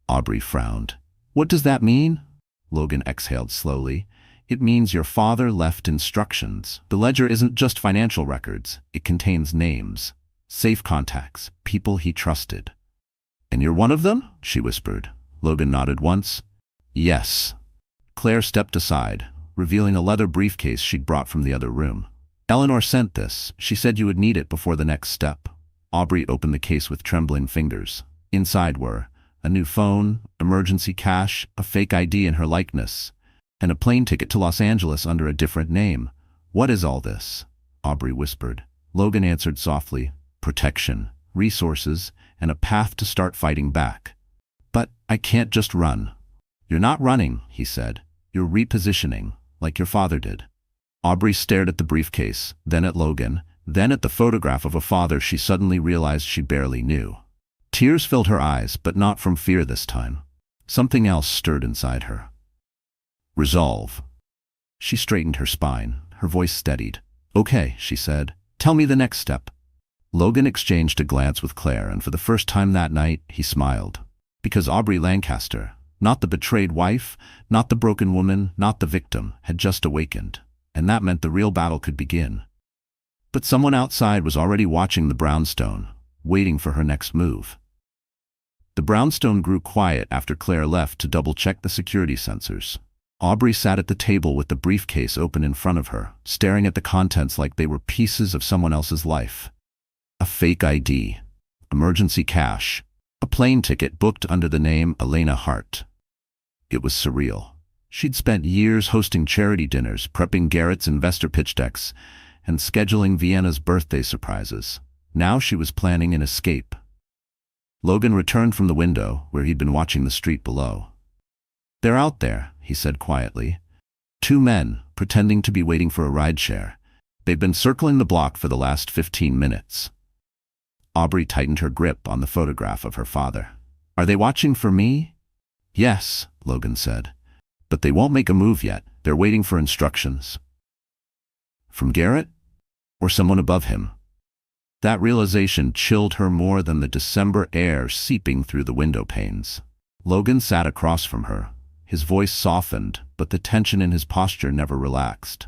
Aubrey frowned. What does that mean? Logan exhaled slowly. It means your father left instructions. The ledger isn't just financial records. It contains names, safe contacts, people he trusted. And you're one of them? She whispered. Logan nodded once. Yes. Claire stepped aside, revealing a leather briefcase she'd brought from the other room. Eleanor sent this. She said you would need it before the next step. Aubrey opened the case with trembling fingers. Inside were a new phone, emergency cash, a fake ID in her likeness, and a plane ticket to Los Angeles under a different name. What is all this? Aubrey whispered. Logan answered softly. Protection, resources, and a path to start fighting back. But I can't just run. You're not running, he said. You're repositioning, like your father did. Aubrey stared at the briefcase, then at Logan, then at the photograph of a father she suddenly realized she barely knew. Tears filled her eyes, but not from fear this time. Something else stirred inside her. Resolve. She straightened her spine, her voice steadied. Okay, she said. Tell me the next step. Logan exchanged a glance with Claire, and for the first time that night, he smiled. Because Aubrey Lancaster, not the betrayed wife, not the broken woman, not the victim, had just awakened, and that meant the real battle could begin. But someone outside was already watching the brownstone, waiting for her next move. The brownstone grew quiet after Claire left to double-check the security sensors. Aubrey sat at the table with the briefcase open in front of her, staring at the contents like they were pieces of someone else's life. A fake ID, emergency cash, a plane ticket booked under the name Elena Hart. It was surreal. She'd spent years hosting charity dinners, prepping Garrett's investor pitch decks, and scheduling Vienna's birthday surprises. Now she was planning an escape. Logan returned from the window, where he'd been watching the street below. They're out there, he said quietly. Two men, pretending to be waiting for a rideshare. They've been circling the block for the last 15 minutes. Aubrey tightened her grip on the photograph of her father. Are they watching for me? Yes, Logan said. But they won't make a move yet. They're waiting for instructions. From Garrett? Or someone above him? That realization chilled her more than the December air seeping through the window panes. Logan sat across from her. His voice softened, but the tension in his posture never relaxed.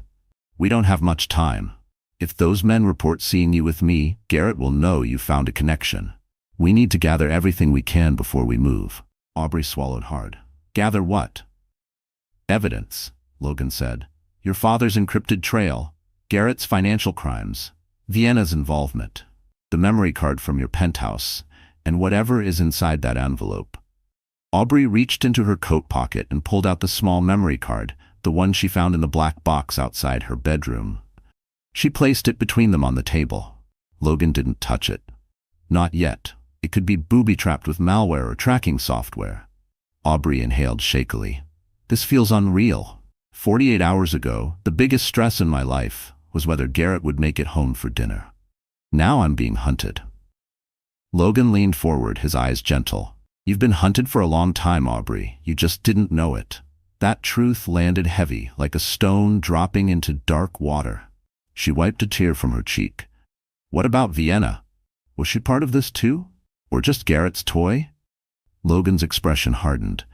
We don't have much time. If those men report seeing you with me, Garrett will know you found a connection. We need to gather everything we can before we move. Aubrey swallowed hard. Gather what? Evidence, Logan said. your father's encrypted trail, Garrett's financial crimes, Vienna's involvement, the memory card from your penthouse, and whatever is inside that envelope. Aubrey reached into her coat pocket and pulled out the small memory card, the one she found in the black box outside her bedroom. She placed it between them on the table. Logan didn't touch it. Not yet. It could be booby-trapped with malware or tracking software. Aubrey inhaled shakily. This feels unreal. 48 hours ago, the biggest stress in my life was whether Garrett would make it home for dinner. Now I'm being hunted. Logan leaned forward, his eyes gentle. You've been hunted for a long time, Aubrey. You just didn't know it. That truth landed heavy, like a stone dropping into dark water. She wiped a tear from her cheek. What about Vienna? Was she part of this too? Or just Garrett's toy? Logan's expression hardened.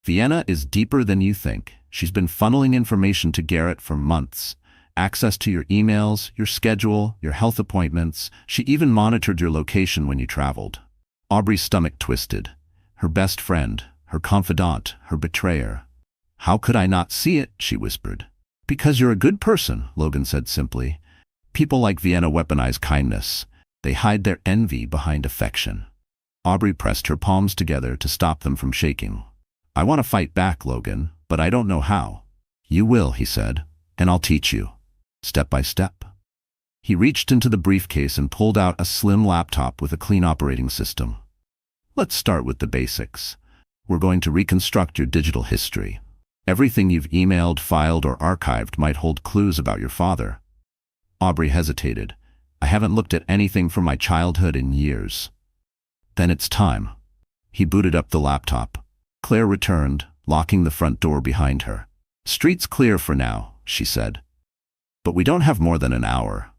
Vienna is deeper than you think. She's been funneling information to Garrett for months. Access to your emails, your schedule, your health appointments. She even monitored your location when you traveled. Aubrey's stomach twisted. Her best friend, her confidant, her betrayer. How could I not see it? She whispered. Because you're a good person, Logan said simply. People like Vienna weaponize kindness. They hide their envy behind affection. Aubrey pressed her palms together to stop them from shaking. I want to fight back, Logan, but I don't know how. You will, he said, and I'll teach you. Step by step. He reached into the briefcase and pulled out a slim laptop with a clean operating system. Let's start with the basics. We're going to reconstruct your digital history. Everything you've emailed, filed, or archived might hold clues about your father. Aubrey hesitated. I haven't looked at anything from my childhood in years. Then it's time. He booted up the laptop. Claire returned, locking the front door behind her. Street's clear for now, she said. But we don't have more than an hour.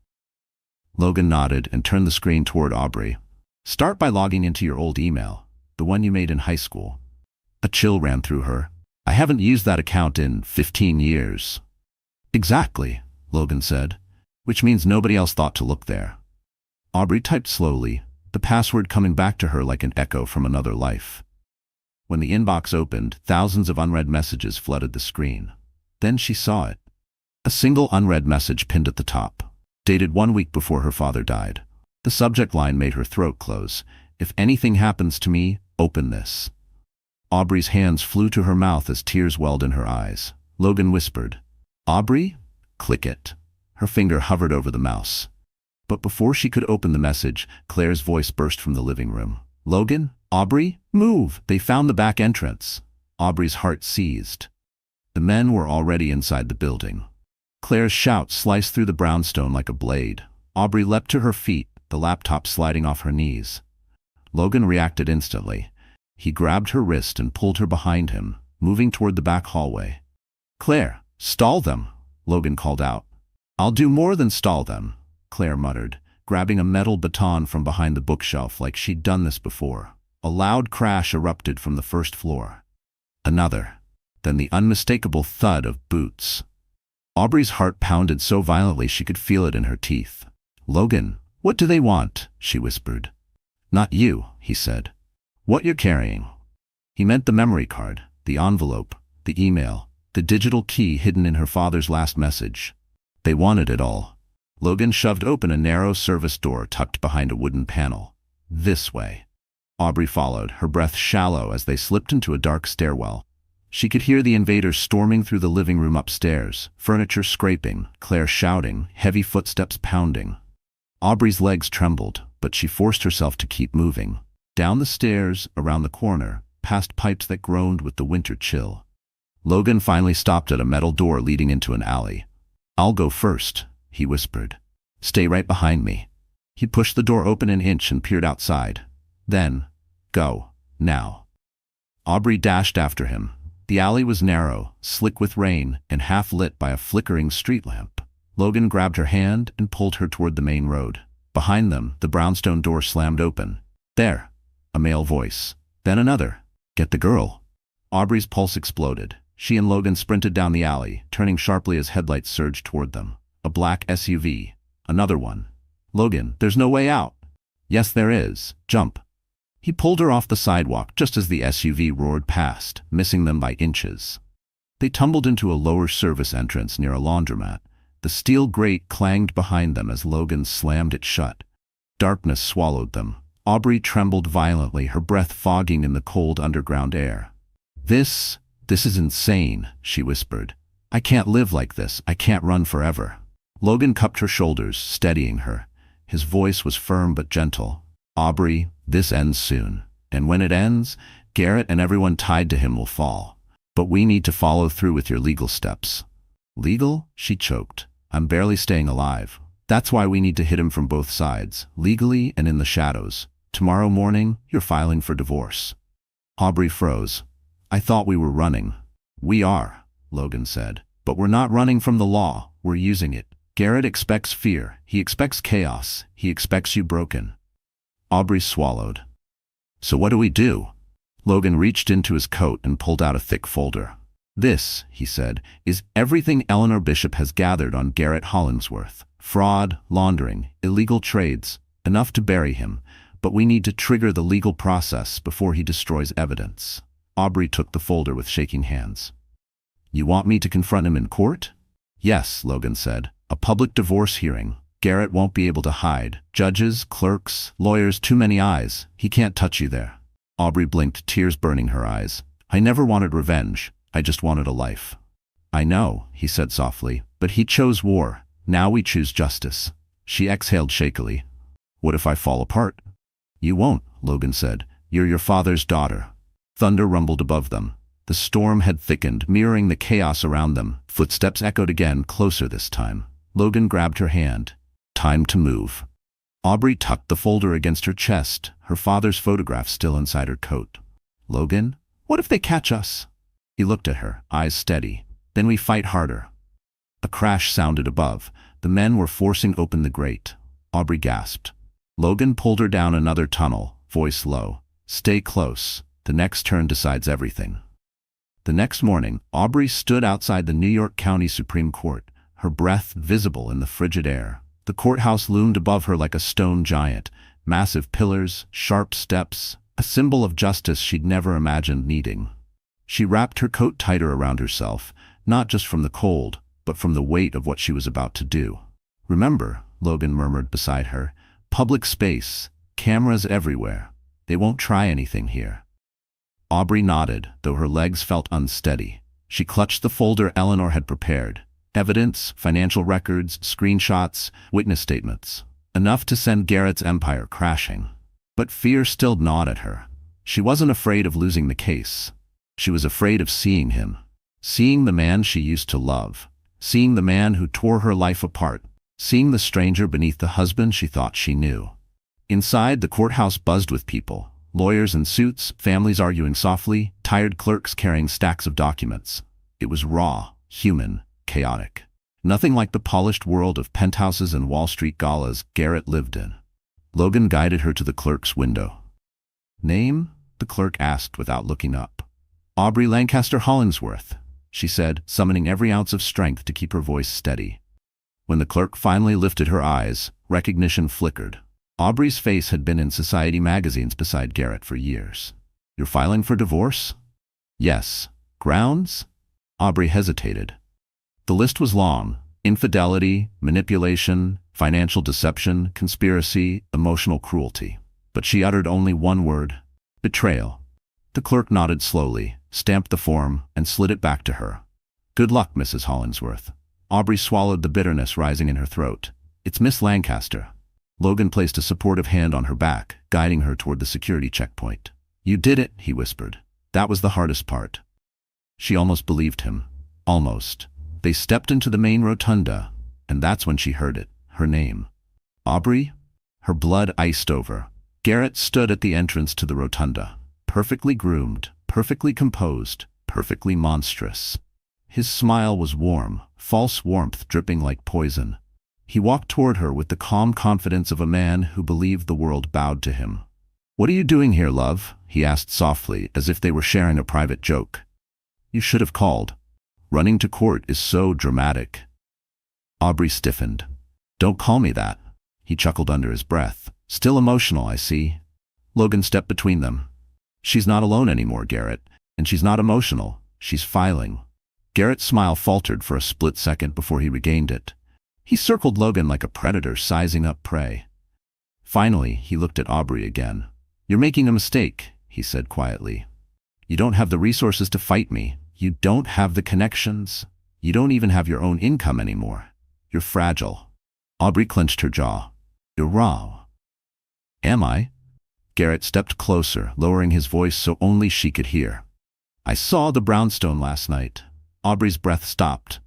Logan nodded and turned the screen toward Aubrey. Start by logging into your old email, the one you made in high school. A chill ran through her. I haven't used that account in 15 years. Exactly, Logan said, which means nobody else thought to look there. Aubrey typed slowly, the password coming back to her like an echo from another life. When the inbox opened, thousands of unread messages flooded the screen. Then she saw it. A single unread message pinned at the top, dated 1 week before her father died. The subject line made her throat close. If anything happens to me, open this. Aubrey's hands flew to her mouth as tears welled in her eyes. Logan whispered, Aubrey? Click it. Her finger hovered over the mouse. But before she could open the message, Claire's voice burst from the living room. Logan? Aubrey? Move! They found the back entrance. Aubrey's heart seized. The men were already inside the building. Claire's shout sliced through the brownstone like a blade. Aubrey leapt to her feet, the laptop sliding off her knees. Logan reacted instantly. He grabbed her wrist and pulled her behind him, moving toward the back hallway. Claire, stall them, Logan called out. I'll do more than stall them, Claire muttered, grabbing a metal baton from behind the bookshelf like she'd done this before. A loud crash erupted from the first floor. Another. Then the unmistakable thud of boots. Aubrey's heart pounded so violently she could feel it in her teeth. Logan, what do they want? She whispered. Not you, he said. What you're carrying. He meant the memory card, the envelope, the email, the digital key hidden in her father's last message. They wanted it all. Logan shoved open a narrow service door tucked behind a wooden panel. This way. Aubrey followed, her breath shallow as they slipped into a dark stairwell. She could hear the invaders storming through the living room upstairs, furniture scraping, Claire shouting, heavy footsteps pounding. Aubrey's legs trembled, but she forced herself to keep moving. Down the stairs, around the corner, past pipes that groaned with the winter chill. Logan finally stopped at a metal door leading into an alley. I'll go first, he whispered. Stay right behind me. He pushed the door open an inch and peered outside. Then, go, now. Aubrey dashed after him. The alley was narrow, slick with rain, and half lit by a flickering street lamp. Logan grabbed her hand and pulled her toward the main road. Behind them, the brownstone door slammed open. There, a male voice. Then another. Get the girl. Aubrey's pulse exploded. She and Logan sprinted down the alley, turning sharply as headlights surged toward them. A black SUV. Another one. Logan, there's no way out. Yes, there is. Jump. He pulled her off the sidewalk just as the SUV roared past, missing them by inches. They tumbled into a lower service entrance near a laundromat. The steel grate clanged behind them as Logan slammed it shut. Darkness swallowed them. Aubrey trembled violently, her breath fogging in the cold underground air. This is insane," she whispered. "I can't live like this. I can't run forever." Logan cupped her shoulders, steadying her. His voice was firm but gentle. "Aubrey, this ends soon. And when it ends, Garrett and everyone tied to him will fall. But we need to follow through with your legal steps." "Legal?" she choked. "I'm barely staying alive. That's why we need to hit him from both sides, legally and in the shadows. Tomorrow morning, you're filing for divorce." Aubrey froze. "I thought we were running." "We are," Logan said. "But we're not running from the law, we're using it. Garrett expects fear, he expects chaos, he expects you broken." Aubrey swallowed. "So what do we do?" Logan reached into his coat and pulled out a thick folder. "This," he said, "is everything Eleanor Bishop has gathered on Garrett Hollingsworth. Fraud, laundering, illegal trades, enough to bury him. But we need to trigger the legal process before he destroys evidence." Aubrey took the folder with shaking hands. "You want me to confront him in court?" "Yes," Logan said. "A public divorce hearing. Garrett won't be able to hide. Judges, clerks, lawyers, too many eyes. He can't touch you there." Aubrey blinked, tears burning her eyes. "I never wanted revenge. I just wanted a life." "I know," he said softly, "but he chose war. Now we choose justice." She exhaled shakily. "What if I fall apart?" "You won't," Logan said. "You're your father's daughter." Thunder rumbled above them. The storm had thickened, mirroring the chaos around them. Footsteps echoed again, closer this time. Logan grabbed her hand. "Time to move." Aubrey tucked the folder against her chest, her father's photograph still inside her coat. "Logan, what if they catch us?" He looked at her, eyes steady. "Then we fight harder." A crash sounded above. The men were forcing open the grate. Aubrey gasped. Logan pulled her down another tunnel, voice low. "Stay close. The next turn decides everything." The next morning, Aubrey stood outside the New York County Supreme Court, her breath visible in the frigid air. The courthouse loomed above her like a stone giant, massive pillars, sharp steps, a symbol of justice she'd never imagined needing. She wrapped her coat tighter around herself, not just from the cold, but from the weight of what she was about to do. "Remember," Logan murmured beside her, "public space, cameras everywhere. They won't try anything here." Aubrey nodded, though her legs felt unsteady. She clutched the folder Eleanor had prepared. Evidence, financial records, screenshots, witness statements. Enough to send Garrett's empire crashing. But fear still gnawed at her. She wasn't afraid of losing the case. She was afraid of seeing him. Seeing the man she used to love. Seeing the man who tore her life apart. Seeing the stranger beneath the husband she thought she knew. Inside, the courthouse buzzed with people. Lawyers in suits, families arguing softly, tired clerks carrying stacks of documents. It was raw, human, chaotic. Nothing like the polished world of penthouses and Wall Street galas Garrett lived in. Logan guided her to the clerk's window. "Name?" the clerk asked without looking up. "Aubrey Lancaster Hollingsworth," she said, summoning every ounce of strength to keep her voice steady. When the clerk finally lifted her eyes, recognition flickered. Aubrey's face had been in society magazines beside Garrett for years. "You're filing for divorce?" "Yes." "Grounds?" Aubrey hesitated. The list was long. Infidelity, manipulation, financial deception, conspiracy, emotional cruelty. But she uttered only one word: betrayal. The clerk nodded slowly, stamped the form, and slid it back to her. "Good luck, Mrs. Hollingsworth." Aubrey swallowed the bitterness rising in her throat. "It's Miss Lancaster." Logan placed a supportive hand on her back, guiding her toward the security checkpoint. "You did it," he whispered. "That was the hardest part." She almost believed him. Almost. They stepped into the main rotunda, and that's when she heard it, her name. "Aubrey?" Her blood iced over. Garrett stood at the entrance to the rotunda, perfectly groomed, perfectly composed, perfectly monstrous. His smile was warm, false warmth dripping like poison. He walked toward her with the calm confidence of a man who believed the world bowed to him. "What are you doing here, love?" he asked softly, as if they were sharing a private joke. "You should have called. Running to court is so dramatic." Aubrey stiffened. "Don't call me that." He chuckled under his breath. "Still emotional, I see." Logan stepped between them. "She's not alone anymore, Garrett. And she's not emotional. She's filing." Garrett's smile faltered for a split second before he regained it. He circled Logan like a predator sizing up prey. Finally, he looked at Aubrey again. "You're making a mistake," he said quietly. "You don't have the resources to fight me. You don't have the connections. You don't even have your own income anymore. You're fragile." Aubrey clenched her jaw. "You're raw." "Am I?" Garrett stepped closer, lowering his voice so only she could hear. "I saw the brownstone last night." Aubrey's breath stopped.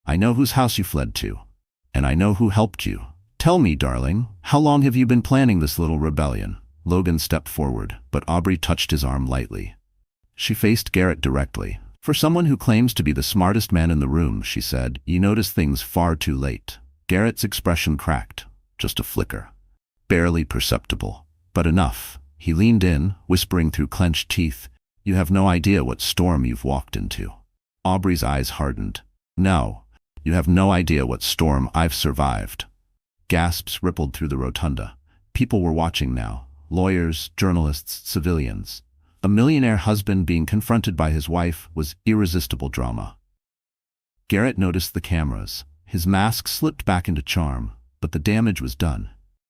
"I know whose house you fled to. And I know who helped you. Tell me, darling, how long have you been planning this little rebellion?" Logan stepped forward, but Aubrey touched his arm lightly. She faced Garrett directly. "For someone who claims to be the smartest man in the room," she said, "you notice things far too late." Garrett's expression cracked. Just a flicker. Barely perceptible. But enough. He leaned in, whispering through clenched teeth, "You have no idea what storm you've walked into." Aubrey's eyes hardened. "No. You have no idea what storm I've survived." Gasps rippled through the rotunda. People were watching now. Lawyers, journalists, civilians. A millionaire husband being confronted by his wife was irresistible drama. Garrett noticed the cameras. His mask slipped back into charm, but the damage was done.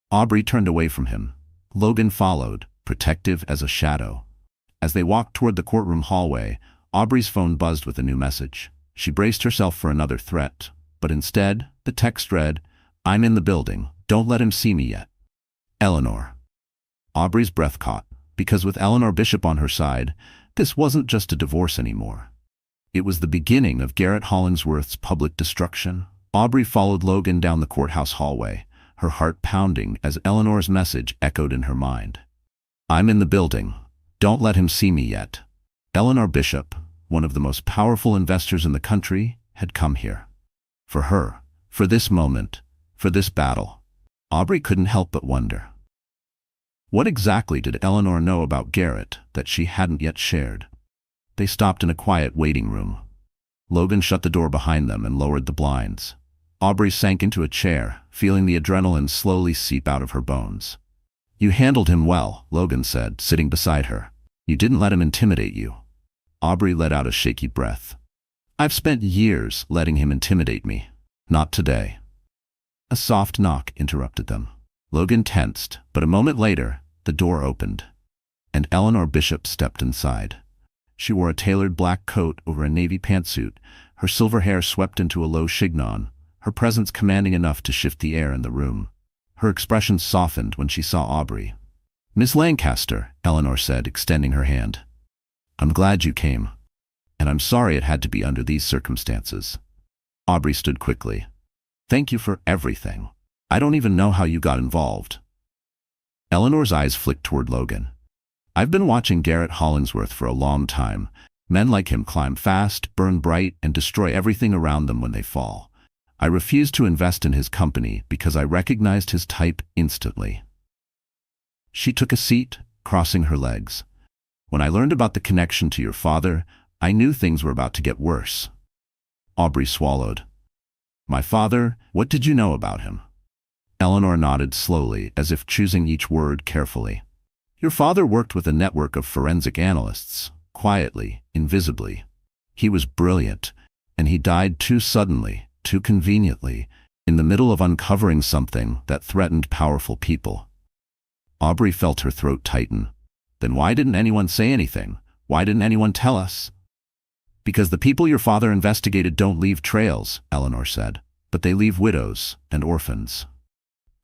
Aubrey turned away from him. Logan followed, protective as a shadow. As they walked toward the courtroom hallway, Aubrey's phone buzzed with a new message. She braced herself for another threat, but instead, the text read, "I'm in the building. Don't let him see me yet. Eleanor." Aubrey's breath caught, because with Eleanor Bishop on her side, this wasn't just a divorce anymore. It was the beginning of Garrett Hollingsworth's public destruction. Aubrey followed Logan down the courthouse hallway, her heart pounding as Eleanor's message echoed in her mind. "I'm in the building. Don't let him see me yet." Eleanor Bishop, one of the most powerful investors in the country, had come here. For her, for this moment, for this battle. Aubrey couldn't help but wonder. What exactly did Eleanor know about Garrett that she hadn't yet shared? They stopped in a quiet waiting room. Logan shut the door behind them and lowered the blinds. Aubrey sank into a chair, feeling the adrenaline slowly seep out of her bones. "You handled him well," Logan said, sitting beside her. "You didn't let him intimidate you." Aubrey let out a shaky breath. "I've spent years letting him intimidate me. Not today." A soft knock interrupted them. Logan tensed, but a moment later, the door opened, and Eleanor Bishop stepped inside. She wore a tailored black coat over a navy pantsuit, her silver hair swept into a low chignon, her presence commanding enough to shift the air in the room. Her expression softened when she saw Aubrey. "Miss Lancaster," Eleanor said, extending her hand. "I'm glad you came, and I'm sorry it had to be under these circumstances." Aubrey stood quickly. "Thank you for everything. I don't even know how you got involved." Eleanor's eyes flicked toward Logan. "I've been watching Garrett Hollingsworth for a long time. Men like him climb fast, burn bright, and destroy everything around them when they fall. I refused to invest in his company because I recognized his type instantly." She took a seat, crossing her legs. "When I learned about the connection to your father, I knew things were about to get worse." Aubrey swallowed. "My father, what did you know about him?" Eleanor nodded slowly, as if choosing each word carefully. "Your father worked with a network of forensic analysts, quietly, invisibly. He was brilliant, and he died too suddenly, too conveniently, in the middle of uncovering something that threatened powerful people." Aubrey felt her throat tighten. "Then why didn't anyone say anything? Why didn't anyone tell us?" "Because the people your father investigated don't leave trails," Eleanor said, "but they leave widows and orphans."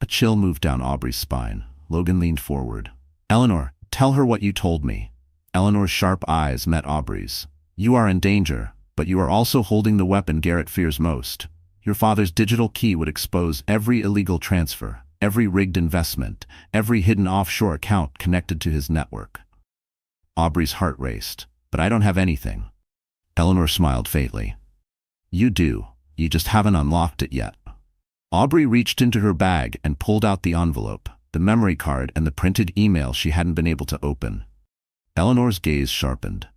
A chill moved down Aubrey's spine. Logan leaned forward. "Eleanor, tell her what you told me." Eleanor's sharp eyes met Aubrey's. "You are in danger, but you are also holding the weapon Garrett fears most. Your father's digital key would expose every illegal transfer, every rigged investment, every hidden offshore account connected to his network." Aubrey's heart raced. "But I don't have anything." Eleanor smiled faintly. "You do. You just haven't unlocked it yet." Aubrey reached into her bag and pulled out the envelope, the memory card, and the printed email she hadn't been able to open. Eleanor's gaze sharpened.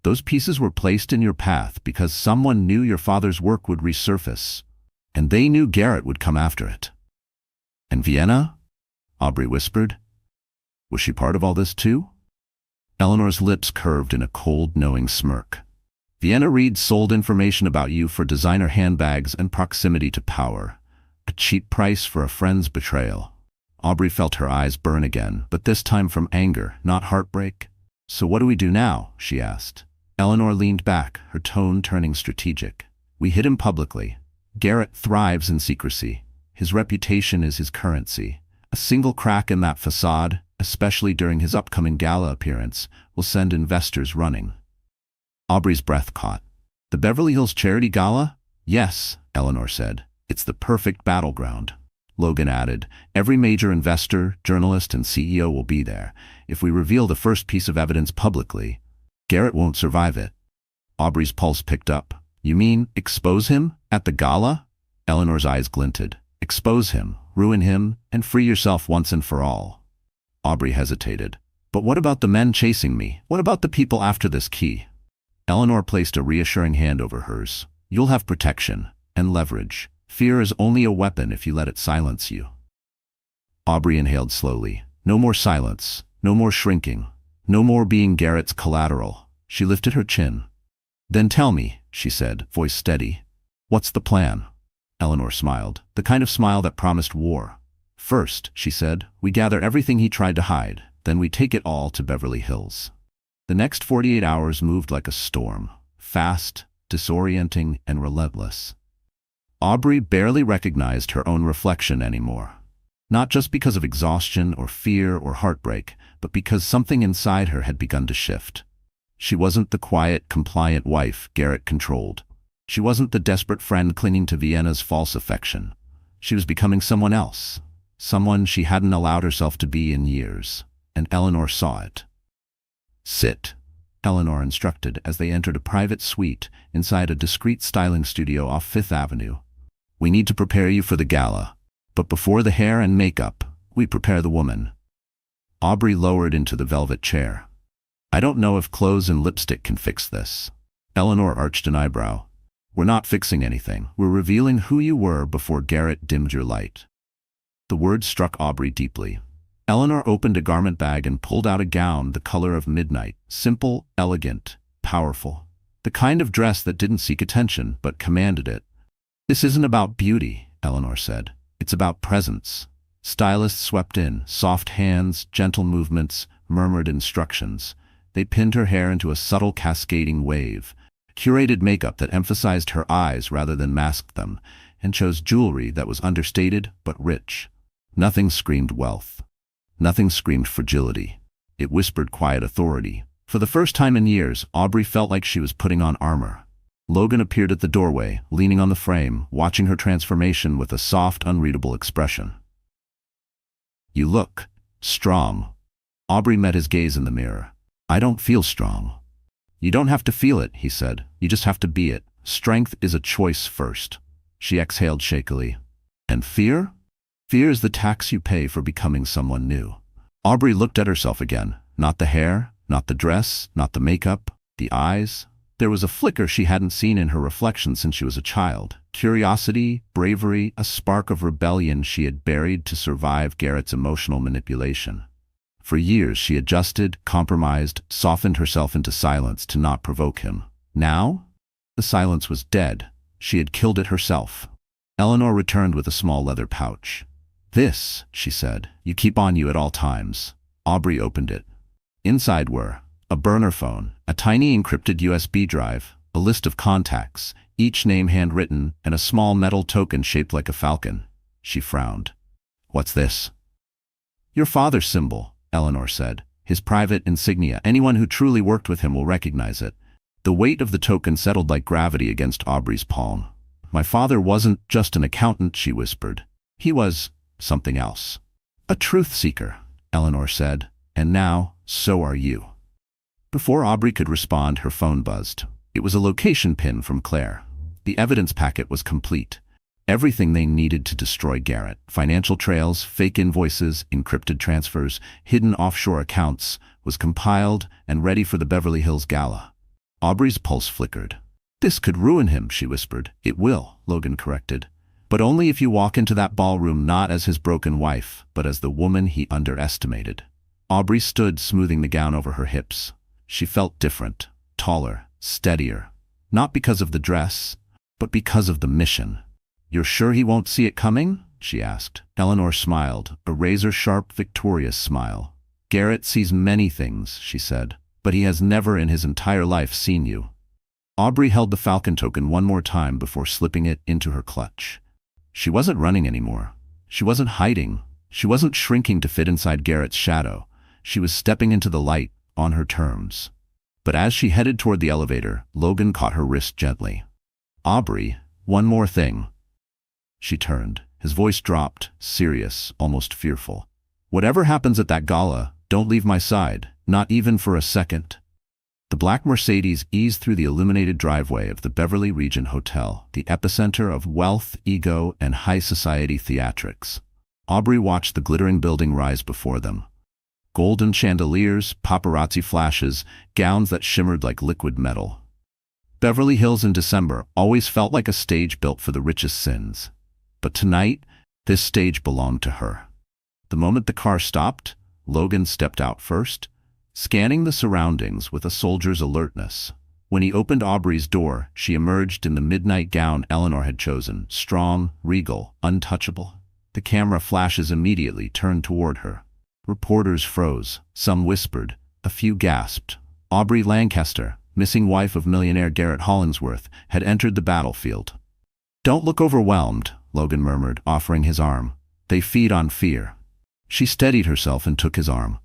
"Those pieces were placed in your path because someone knew your father's work would resurface, and they knew Garrett would come after it." "And Vienna?" Aubrey whispered. "Was she part of all this too?" Eleanor's lips curved in a cold, knowing smirk. Vienna Reed sold information about you for designer handbags and proximity to power. A cheap price for a friend's betrayal. Aubrey felt her eyes burn again, but this time from anger, not heartbreak. So what do we do now? She asked. Eleanor leaned back, her tone turning strategic. We hid him publicly. Garrett thrives in secrecy. His reputation is his currency. A single crack in that facade, especially during his upcoming gala appearance, will send investors running. Aubrey's breath caught. The Beverly Hills Charity Gala? Yes, Eleanor said. It's the perfect battleground. Logan added, every major investor, journalist, and CEO will be there. If we reveal the first piece of evidence publicly, Garrett won't survive it. Aubrey's pulse picked up. You mean, expose him? At the gala? Eleanor's eyes glinted. Expose him, ruin him, and free yourself once and for all. Aubrey hesitated. But what about the men chasing me? What about the people after this key? Eleanor placed a reassuring hand over hers. You'll have protection and leverage. Fear is only a weapon if you let it silence you. Aubrey inhaled slowly. No more silence. No more shrinking. No more being Garrett's collateral. She lifted her chin. Then tell me, she said, voice steady. What's the plan? Eleanor smiled, the kind of smile that promised war. First, she said, we gather everything he tried to hide. Then we take it all to Beverly Hills. The next 48 hours moved like a storm. Fast, disorienting, and relentless. Aubrey barely recognized her own reflection anymore. Not just because of exhaustion or fear or heartbreak, but because something inside her had begun to shift. She wasn't the quiet, compliant wife Garrett controlled. She wasn't the desperate friend clinging to Vienna's false affection. She was becoming someone else. Someone she hadn't allowed herself to be in years. And Eleanor saw it. Sit, Eleanor instructed as they entered a private suite inside a discreet styling studio off Fifth Avenue. We need to prepare you for the gala. But before the hair and makeup, we prepare the woman. Aubrey lowered into the velvet chair. I don't know if clothes and lipstick can fix this. Eleanor arched an eyebrow. We're not fixing anything. We're revealing who you were before Garrett dimmed your light. The words struck Aubrey deeply. Eleanor opened a garment bag and pulled out a gown the color of midnight. Simple, elegant, powerful. The kind of dress that didn't seek attention, but commanded it. This isn't about beauty, Eleanor said. It's about presence. Stylists swept in, soft hands, gentle movements, murmured instructions. They pinned her hair into a subtle cascading wave, curated makeup that emphasized her eyes rather than masked them, and chose jewelry that was understated but rich. Nothing screamed wealth. Nothing screamed fragility. It whispered quiet authority. For the first time in years, Aubrey felt like she was putting on armor. Logan appeared at the doorway, leaning on the frame, watching her transformation with a soft, unreadable expression. You look strong. Aubrey met his gaze in the mirror. I don't feel strong. You don't have to feel it, he said. You just have to be it. Strength is a choice first. She exhaled shakily. And fear? Fear is the tax you pay for becoming someone new. Aubrey looked at herself again. Not the hair, not the dress, not the makeup, the eyes. There was a flicker she hadn't seen in her reflection since she was a child. Curiosity, bravery, a spark of rebellion she had buried to survive Garrett's emotional manipulation. For years she adjusted, compromised, softened herself into silence to not provoke him. Now? The silence was dead. She had killed it herself. Eleanor returned with a small leather pouch. This, she said, you keep on you at all times. Aubrey opened it. Inside were a burner phone, a tiny encrypted USB drive, a list of contacts, each name handwritten, and a small metal token shaped like a falcon. She frowned. What's this? Your father's symbol, Eleanor said. His private insignia. Anyone who truly worked with him will recognize it. The weight of the token settled like gravity against Aubrey's palm. My father wasn't just an accountant, she whispered. He was something else. A truth seeker, Eleanor said. And now, so are you. Before Aubrey could respond, her phone buzzed. It was a location pin from Claire. The evidence packet was complete. Everything they needed to destroy Garrett. Financial trails, fake invoices, encrypted transfers, hidden offshore accounts, was compiled and ready for the Beverly Hills Gala. Aubrey's pulse flickered. This could ruin him, she whispered. It will, Logan corrected. But only if you walk into that ballroom not as his broken wife, but as the woman he underestimated. Aubrey stood, smoothing the gown over her hips. She felt different, taller, steadier. Not because of the dress, but because of the mission. "You're sure he won't see it coming?" she asked. Eleanor smiled, a razor-sharp, victorious smile. "Garrett sees many things," she said, "but he has never in his entire life seen you." Aubrey held the Falcon token one more time before slipping it into her clutch. She wasn't running anymore. She wasn't hiding. She wasn't shrinking to fit inside Garrett's shadow. She was stepping into the light on her terms. But as she headed toward the elevator, Logan caught her wrist gently. "Aubrey, one more thing." She turned. His voice dropped, serious, almost fearful. "Whatever happens at that gala, don't leave my side, not even for a second." The black Mercedes eased through the illuminated driveway of the Beverly Regent Hotel, the epicenter of wealth, ego, and high society theatrics. Aubrey watched the glittering building rise before them. Golden chandeliers, paparazzi flashes, gowns that shimmered like liquid metal. Beverly Hills in December always felt like a stage built for the richest sins. But tonight, this stage belonged to her. The moment the car stopped, Logan stepped out first, scanning the surroundings with a soldier's alertness. When he opened Aubrey's door, she emerged in the midnight gown Eleanor had chosen, strong, regal, untouchable. The camera flashes immediately turned toward her. Reporters froze, some whispered, a few gasped. Aubrey Lancaster, missing wife of millionaire Garrett Hollingsworth, had entered the battlefield. "Don't look overwhelmed," Logan murmured, offering his arm. "They feed on fear." She steadied herself and took his arm.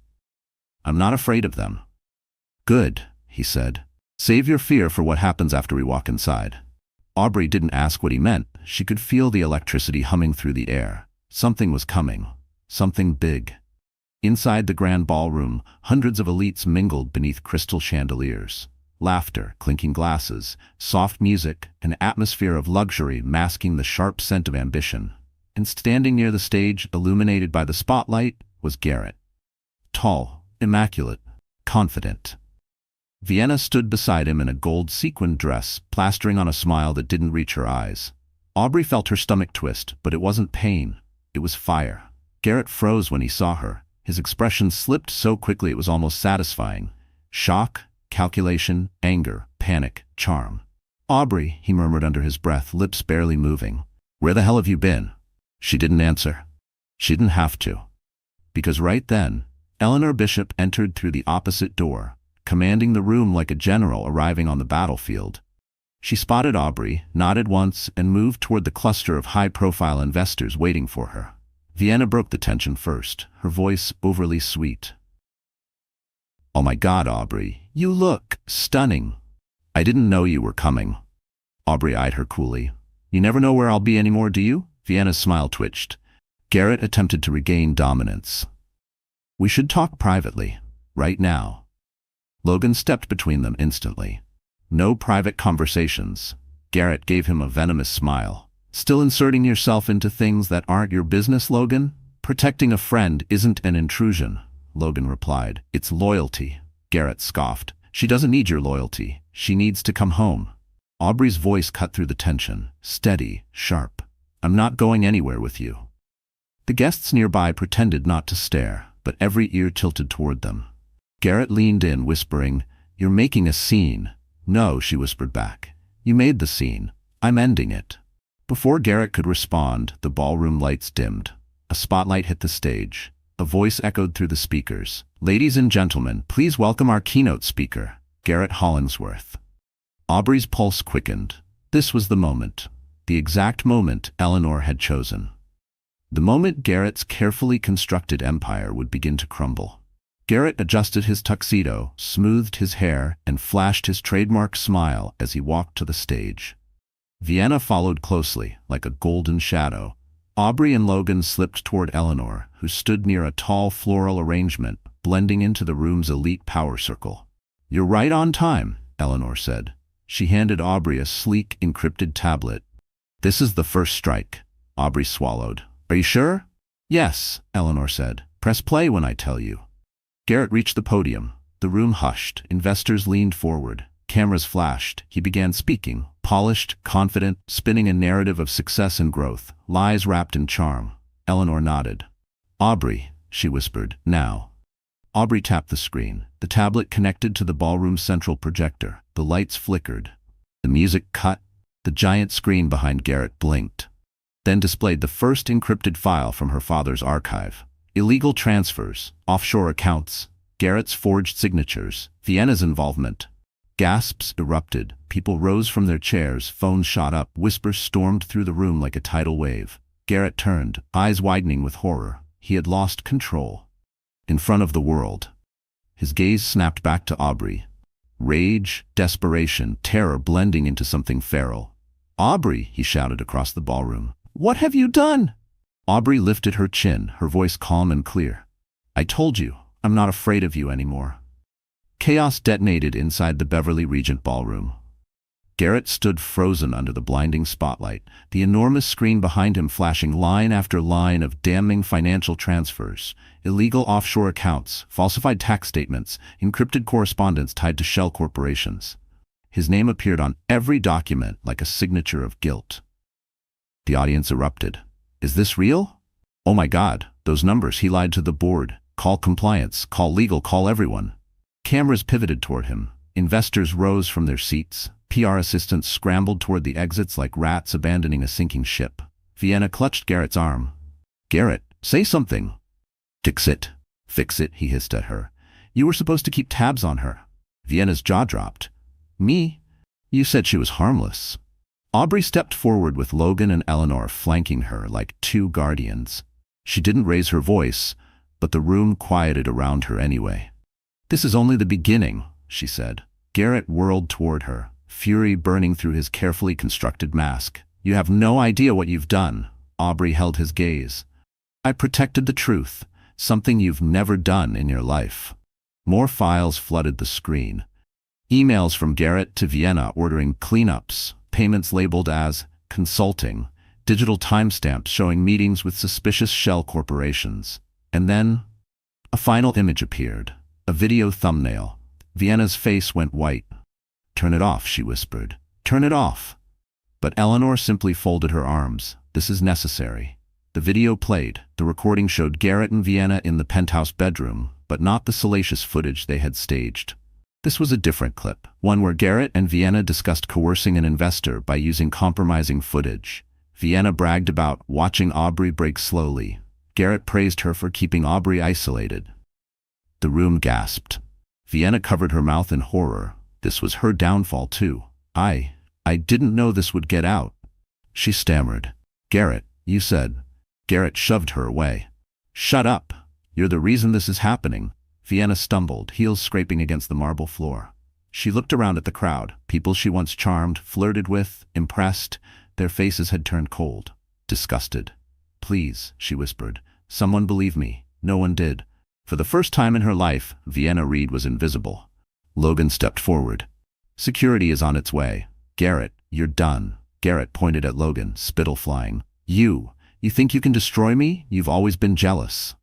"I'm not afraid of them." "Good," he said. "Save your fear for what happens after we walk inside." Aubrey didn't ask what he meant. She could feel the electricity humming through the air. Something was coming. Something big. Inside the grand ballroom, hundreds of elites mingled beneath crystal chandeliers. Laughter, clinking glasses, soft music, an atmosphere of luxury masking the sharp scent of ambition. And standing near the stage, illuminated by the spotlight, was Garrett. Tall, immaculate, confident. Vienna stood beside him in a gold sequined dress, plastering on a smile that didn't reach her eyes. Aubrey felt her stomach twist, but it wasn't pain. It was fire. Garrett froze when he saw her. His expression slipped so quickly it was almost satisfying. Shock, calculation, anger, panic, charm. "Aubrey," he murmured under his breath, lips barely moving. "Where the hell have you been?" She didn't answer. She didn't have to. Because right then, Eleanor Bishop entered through the opposite door, commanding the room like a general arriving on the battlefield. She spotted Aubrey, nodded once, and moved toward the cluster of high-profile investors waiting for her. Vienna broke the tension first, her voice overly sweet. "Oh my God, Aubrey, you look stunning. I didn't know you were coming." Aubrey eyed her coolly. "You never know where I'll be anymore, do you?" Vienna's smile twitched. Garrett attempted to regain dominance. "We should talk privately, right now." Logan stepped between them instantly. "No private conversations." Garrett gave him a venomous smile. "Still inserting yourself into things that aren't your business, Logan? Protecting a friend isn't an intrusion," Logan replied. "It's loyalty." Garrett scoffed. "She doesn't need your loyalty. She needs to come home." Aubrey's voice cut through the tension, steady, sharp. "I'm not going anywhere with you." The guests nearby pretended not to stare, but every ear tilted toward them. Garrett leaned in, whispering, "You're making a scene." "No," she whispered back. "You made the scene. I'm ending it." Before Garrett could respond, the ballroom lights dimmed. A spotlight hit the stage. A voice echoed through the speakers. "Ladies and gentlemen, please welcome our keynote speaker, Garrett Hollingsworth." Aubrey's pulse quickened. This was the moment. The exact moment Eleanor had chosen. The moment Garrett's carefully constructed empire would begin to crumble. Garrett adjusted his tuxedo, smoothed his hair, and flashed his trademark smile as he walked to the stage. Vienna followed closely, like a golden shadow. Aubrey and Logan slipped toward Eleanor, who stood near a tall floral arrangement, blending into the room's elite power circle. "You're right on time," Eleanor said. She handed Aubrey a sleek, encrypted tablet. "This is the first strike." Aubrey swallowed. "Are you sure?" "Yes," Eleanor said. "Press play when I tell you." Garrett reached the podium. The room hushed. Investors leaned forward. Cameras flashed. He began speaking, polished, confident, spinning a narrative of success and growth, lies wrapped in charm. Eleanor nodded. "Aubrey," she whispered, "now." Aubrey tapped the screen. The tablet connected to the ballroom's central projector. The lights flickered. The music cut. The giant screen behind Garrett blinked, then displayed the first encrypted file from her father's archive. Illegal transfers, offshore accounts, Garrett's forged signatures, Vienna's involvement. Gasps erupted. People rose from their chairs, phones shot up, whispers stormed through the room like a tidal wave. Garrett turned, eyes widening with horror. He had lost control. In front of the world. His gaze snapped back to Aubrey. Rage, desperation, terror blending into something feral. "Aubrey," he shouted across the ballroom. "What have you done?" Aubrey lifted her chin, her voice calm and clear. "I told you, I'm not afraid of you anymore." Chaos detonated inside the Beverly Regent ballroom. Garrett stood frozen under the blinding spotlight, the enormous screen behind him flashing line after line of damning financial transfers, illegal offshore accounts, falsified tax statements, encrypted correspondence tied to shell corporations. His name appeared on every document like a signature of guilt. The audience erupted. "Is this real? Oh my God, those numbers, he lied to the board. Call compliance, call legal, call everyone." Cameras pivoted toward him. Investors rose from their seats. PR assistants scrambled toward the exits like rats abandoning a sinking ship. Vienna clutched Garrett's arm. "Garrett, say something." "Fix it. Fix it," he hissed at her. "You were supposed to keep tabs on her." Vienna's jaw dropped. "Me? You said she was harmless." Aubrey stepped forward with Logan and Eleanor flanking her like two guardians. She didn't raise her voice, but the room quieted around her anyway. "This is only the beginning," she said. Garrett whirled toward her, fury burning through his carefully constructed mask. "You have no idea what you've done." Aubrey held his gaze. "I protected the truth, something you've never done in your life." More files flooded the screen. Emails from Garrett to Vienna ordering cleanups, payments labeled as consulting, digital timestamps showing meetings with suspicious shell corporations. And then, a final image appeared, a video thumbnail. Vienna's face went white. "Turn it off," she whispered. "Turn it off." But Eleanor simply folded her arms. "This is necessary." The video played. The recording showed Garrett and Vienna in the penthouse bedroom, but not the salacious footage they had staged. This was a different clip, one where Garrett and Vienna discussed coercing an investor by using compromising footage. Vienna bragged about watching Aubrey break slowly. Garrett praised her for keeping Aubrey isolated. The room gasped. Vienna covered her mouth in horror. This was her downfall too. I didn't know this would get out." She stammered. "Garrett, you said." Garrett shoved her away. "Shut up. You're the reason this is happening." Vienna stumbled, heels scraping against the marble floor. She looked around at the crowd, people she once charmed, flirted with, impressed. Their faces had turned cold, disgusted. "Please," she whispered. "Someone believe me." No one did. For the first time in her life, Vienna Reed was invisible. Logan stepped forward. "Security is on its way." "Garrett, you're done." Garrett pointed at Logan, spittle flying. You think you can destroy me? You've always been jealous."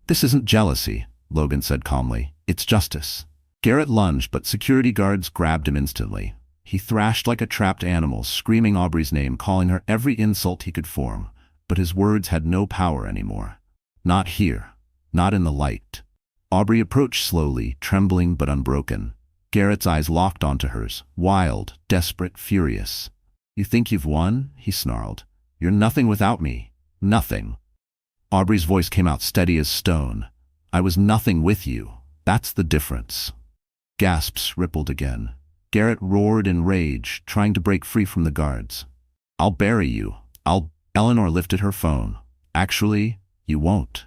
"This isn't jealousy," Logan said calmly. "It's justice." Garrett lunged, but security guards grabbed him instantly. He thrashed like a trapped animal, screaming Aubrey's name, calling her every insult he could form. But his words had no power anymore. Not here. Not in the light. Aubrey approached slowly, trembling but unbroken. Garrett's eyes locked onto hers, wild, desperate, furious. "You think you've won?" he snarled. "You're nothing without me. Nothing." Aubrey's voice came out steady as stone. "I was nothing with you. That's the difference." Gasps rippled again. Garrett roared in rage, trying to break free from the guards. "I'll bury you. Eleanor lifted her phone. "Actually, you won't."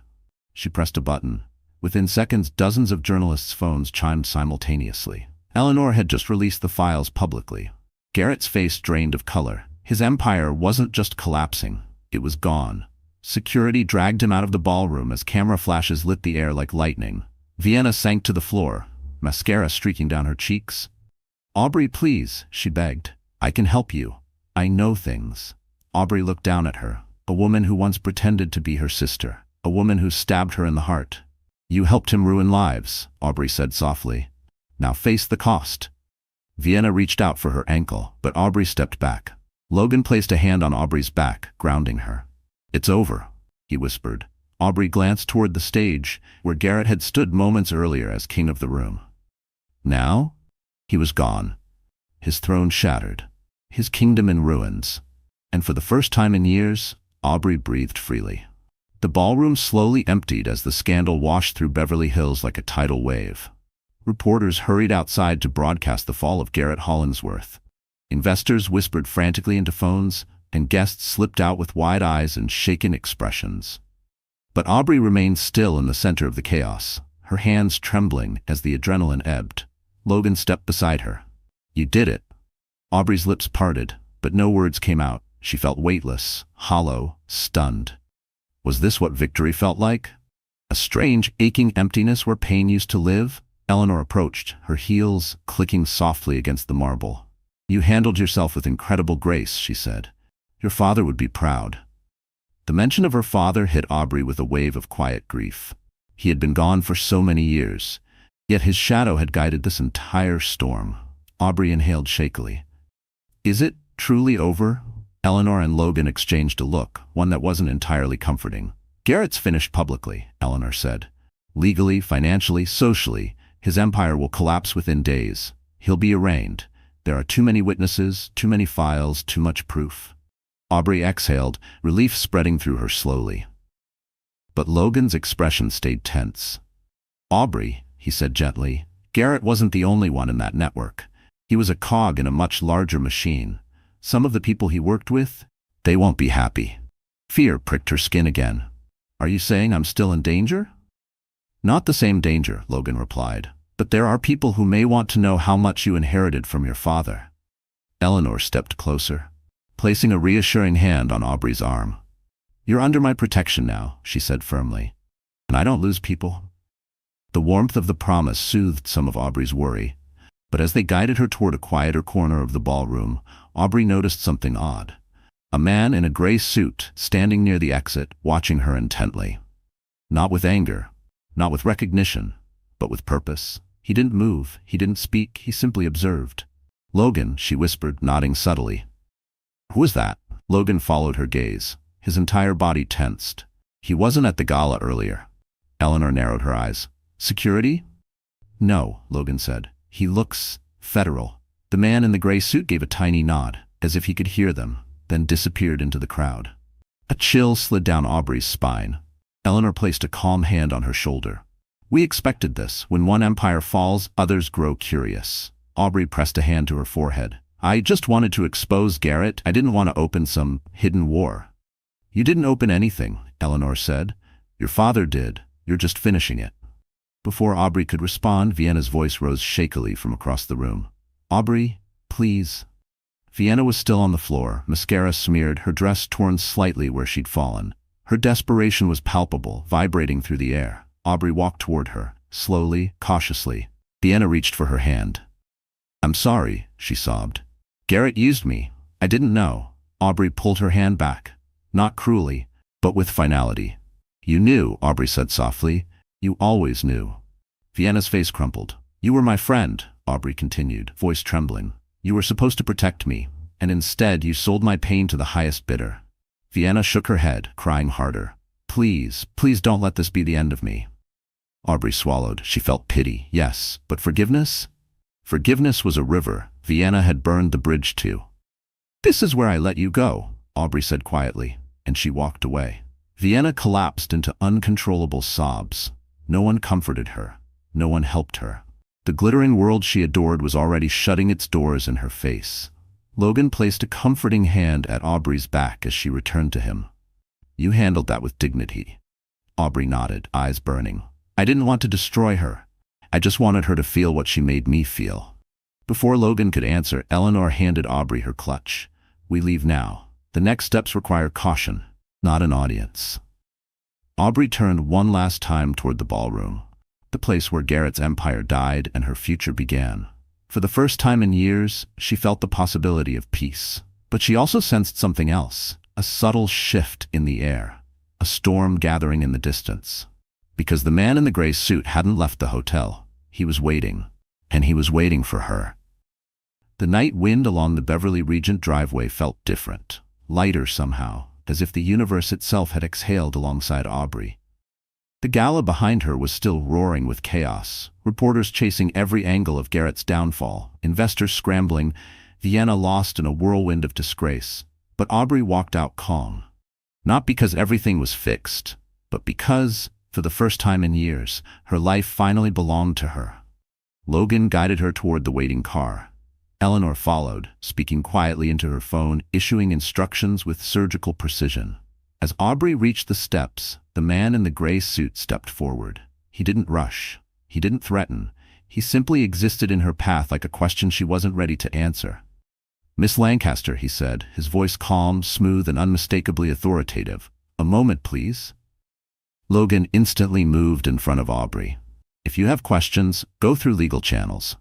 She pressed a button. Within seconds, dozens of journalists' phones chimed simultaneously. Eleanor had just released the files publicly. Garrett's face drained of color. His empire wasn't just collapsing, it was gone. Security dragged him out of the ballroom as camera flashes lit the air like lightning. Vienna sank to the floor, mascara streaking down her cheeks. "Aubrey, please," she begged. "I can help you. I know things." Aubrey looked down at her, a woman who once pretended to be her sister, a woman who stabbed her in the heart. "You helped him ruin lives," Aubrey said softly. "Now face the cost." Vienna reached out for her ankle, but Aubrey stepped back. Logan placed a hand on Aubrey's back, grounding her. "It's over," he whispered. Aubrey glanced toward the stage, where Garrett had stood moments earlier as king of the room. Now, he was gone, his throne shattered. his kingdom in ruins. And for the first time in years, Aubrey breathed freely. The ballroom slowly emptied as the scandal washed through Beverly Hills like a tidal wave. Reporters hurried outside to broadcast the fall of Garrett Hollingsworth. Investors whispered frantically into phones, and guests slipped out with wide eyes and shaken expressions. But Aubrey remained still in the center of the chaos, her hands trembling as the adrenaline ebbed. Logan stepped beside her. "You did it." Aubrey's lips parted, but no words came out. She felt weightless, hollow, stunned. Was this what victory felt like? A strange, aching emptiness where pain used to live? Eleanor approached, her heels clicking softly against the marble. "You handled yourself with incredible grace," she said. "Your father would be proud." The mention of her father hit Aubrey with a wave of quiet grief. He had been gone for so many years, yet his shadow had guided this entire storm. Aubrey inhaled shakily. "Is it truly over?" Eleanor and Logan exchanged a look, one that wasn't entirely comforting. "Garrett's finished publicly," Eleanor said. "Legally, financially, socially, his empire will collapse within days. He'll be arraigned. There are too many witnesses, too many files, too much proof." Aubrey exhaled, relief spreading through her slowly. But Logan's expression stayed tense. "Aubrey," he said gently, "Garrett wasn't the only one in that network. He was a cog in a much larger machine. Some of the people he worked with, they won't be happy." Fear pricked her skin again. "Are you saying I'm still in danger?" "Not the same danger," Logan replied. "But there are people who may want to know how much you inherited from your father." Eleanor stepped closer, placing a reassuring hand on Aubrey's arm. "You're under my protection now," she said firmly. "And I don't lose people." The warmth of the promise soothed some of Aubrey's worry, but as they guided her toward a quieter corner of the ballroom, Aubrey noticed something odd. A man in a gray suit standing near the exit, watching her intently. Not with anger, not with recognition, but with purpose. He didn't move, he didn't speak, he simply observed. "Logan," she whispered, nodding subtly. "Who is that?" Logan followed her gaze, his entire body tensed. "He wasn't at the gala earlier." Eleanor narrowed her eyes. "Security?" "No," Logan said. "He looks federal." The man in the gray suit gave a tiny nod, as if he could hear them, then disappeared into the crowd. A chill slid down Aubrey's spine. Eleanor placed a calm hand on her shoulder. "We expected this. When one empire falls, others grow curious." Aubrey pressed a hand to her forehead. "I just wanted to expose Garrett. I didn't want to open some hidden war." "You didn't open anything," Eleanor said. "Your father did. You're just finishing it." Before Aubrey could respond, Vienna's voice rose shakily from across the room. "Aubrey, please." Vienna was still on the floor, mascara smeared, her dress torn slightly where she'd fallen. Her desperation was palpable, vibrating through the air. Aubrey walked toward her, slowly, cautiously. Vienna reached for her hand. "I'm sorry," she sobbed. "Garrett used me. I didn't know." Aubrey pulled her hand back, not cruelly, but with finality. "You knew," Aubrey said softly. "You always knew." Vienna's face crumpled. "You were my friend," Aubrey continued, voice trembling. "You were supposed to protect me, and instead you sold my pain to the highest bidder." Vienna shook her head, crying harder. "Please, please don't let this be the end of me." Aubrey swallowed. She felt pity, yes, but forgiveness? Forgiveness was a river Vienna had burned the bridge to. "This is where I let you go," Aubrey said quietly, and she walked away. Vienna collapsed into uncontrollable sobs. No one comforted her. No one helped her. The glittering world she adored was already shutting its doors in her face. Logan placed a comforting hand at Aubrey's back as she returned to him. "You handled that with dignity." Aubrey nodded, eyes burning. "I didn't want to destroy her. I just wanted her to feel what she made me feel." Before Logan could answer, Eleanor handed Aubrey her clutch. "We leave now. The next steps require caution, not an audience." Aubrey turned one last time toward the ballroom, the place where Garrett's empire died and her future began. For the first time in years, she felt the possibility of peace. But she also sensed something else, a subtle shift in the air, a storm gathering in the distance. Because the man in the gray suit hadn't left the hotel. He was waiting, and he was waiting for her. The night wind along the Beverly Regent driveway felt different, lighter somehow, as if the universe itself had exhaled alongside Aubrey. The gala behind her was still roaring with chaos, reporters chasing every angle of Garrett's downfall, investors scrambling, Vienna lost in a whirlwind of disgrace. But Aubrey walked out calm. Not because everything was fixed, but because, for the first time in years, her life finally belonged to her. Logan guided her toward the waiting car. Eleanor followed, speaking quietly into her phone, issuing instructions with surgical precision. As Aubrey reached the steps, the man in the gray suit stepped forward. He didn't rush. He didn't threaten. He simply existed in her path like a question she wasn't ready to answer. "Miss Lancaster," he said, his voice calm, smooth, and unmistakably authoritative. "A moment, please." Logan instantly moved in front of Aubrey. "If you have questions, go through legal channels."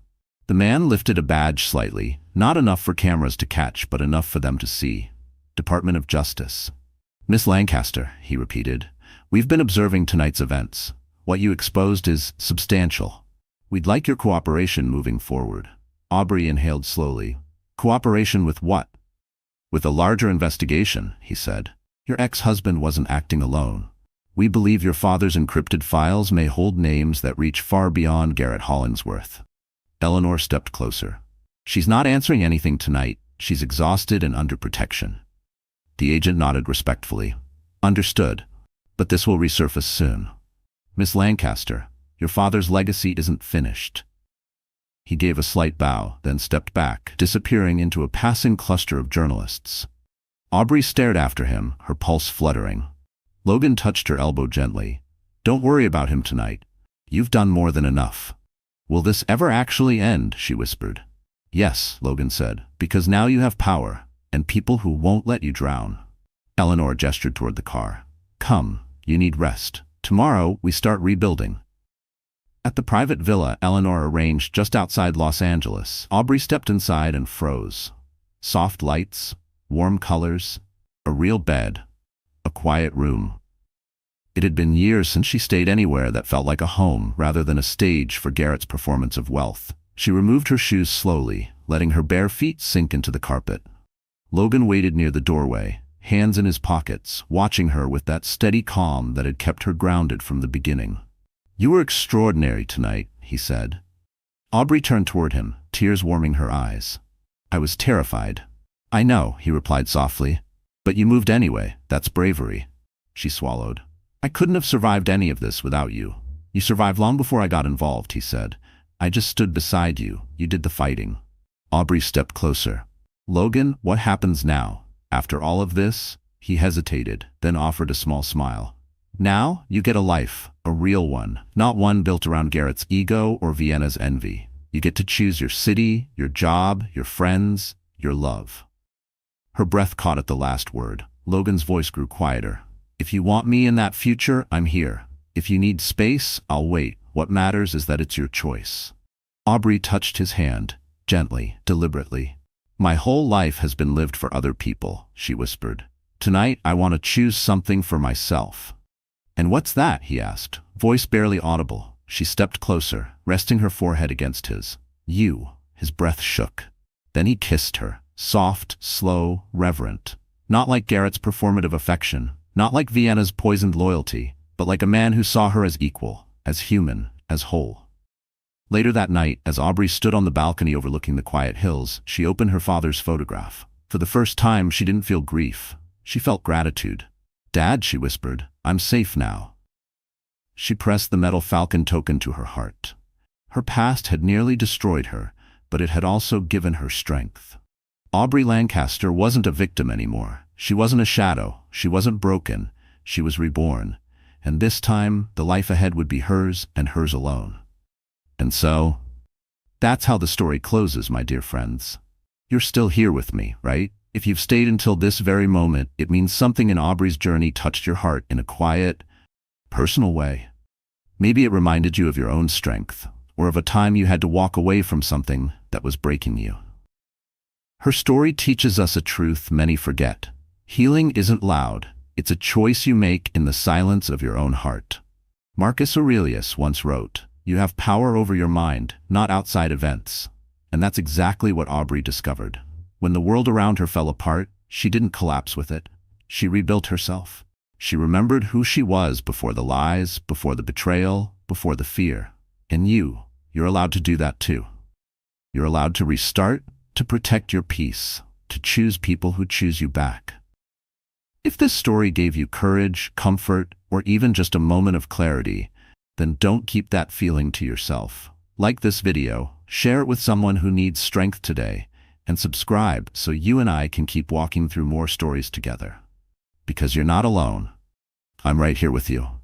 The man lifted a badge slightly, not enough for cameras to catch, but enough for them to see. "Department of Justice." "Miss Lancaster," he repeated, "we've been observing tonight's events. What you exposed is substantial. We'd like your cooperation moving forward." Aubrey inhaled slowly. "Cooperation with what?" "With a larger investigation," he said. "Your ex-husband wasn't acting alone. We believe your father's encrypted files may hold names that reach far beyond Garrett Hollingsworth." Eleanor stepped closer. "She's not answering anything tonight. She's exhausted and under protection." The agent nodded respectfully. "Understood. But this will resurface soon. Miss Lancaster, your father's legacy isn't finished." He gave a slight bow, then stepped back, disappearing into a passing cluster of journalists. Aubrey stared after him, her pulse fluttering. Logan touched her elbow gently. "Don't worry about him tonight. You've done more than enough." "Will this ever actually end?" she whispered. "Yes," Logan said, "because now you have power, and people who won't let you drown." Eleanor gestured toward the car. "Come, you need rest. Tomorrow, we start rebuilding." At the private villa Eleanor arranged just outside Los Angeles, Aubrey stepped inside and froze. Soft lights, warm colors, a real bed, a quiet room. It had been years since she stayed anywhere that felt like a home rather than a stage for Garrett's performance of wealth. She removed her shoes slowly, letting her bare feet sink into the carpet. Logan waited near the doorway, hands in his pockets, watching her with that steady calm that had kept her grounded from the beginning. "You were extraordinary tonight," he said. Aubrey turned toward him, tears warming her eyes. "I was terrified." "I know," he replied softly. "But you moved anyway. That's bravery." She swallowed. "I couldn't have survived any of this without you. You survived long before I got involved," he said. "I just stood beside you. You did the fighting." Aubrey stepped closer. "Logan, what happens now? After all of this?" He hesitated, then offered a small smile. "Now, you get a life, a real one, not one built around Garrett's ego or Vienna's envy. You get to choose your city, your job, your friends, your love." Her breath caught at the last word. Logan's voice grew quieter. "If you want me in that future, I'm here. If you need space, I'll wait. What matters is that it's your choice." Aubrey touched his hand, gently, deliberately. "My whole life has been lived for other people," she whispered. "Tonight, I want to choose something for myself." "And what's that?" he asked, voice barely audible. She stepped closer, resting her forehead against his. "You." His breath shook. Then he kissed her, soft, slow, reverent. Not like Garrett's performative affection, not like Vienna's poisoned loyalty, but like a man who saw her as equal, as human, as whole. Later that night, as Aubrey stood on the balcony overlooking the quiet hills, she opened her father's photograph. For the first time, she didn't feel grief. She felt gratitude. "Dad," she whispered, "I'm safe now." She pressed the metal falcon token to her heart. Her past had nearly destroyed her, but it had also given her strength. Aubrey Lancaster wasn't a victim anymore. She wasn't a shadow. She wasn't broken. She was reborn. And this time, the life ahead would be hers and hers alone. And so, that's how the story closes, my dear friends. You're still here with me, right? If you've stayed until this very moment, it means something in Aubrey's journey touched your heart in a quiet, personal way. Maybe it reminded you of your own strength, or of a time you had to walk away from something that was breaking you. Her story teaches us a truth many forget. Healing isn't loud. It's a choice you make in the silence of your own heart. Marcus Aurelius once wrote, "You have power over your mind, not outside events." And that's exactly what Aubrey discovered. When the world around her fell apart, she didn't collapse with it. She rebuilt herself. She remembered who she was before the lies, before the betrayal, before the fear. And you're allowed to do that too. You're allowed to restart, to protect your peace, to choose people who choose you back. If this story gave you courage, comfort, or even just a moment of clarity, then don't keep that feeling to yourself. Like this video, share it with someone who needs strength today, and subscribe so you and I can keep walking through more stories together. Because you're not alone. I'm right here with you.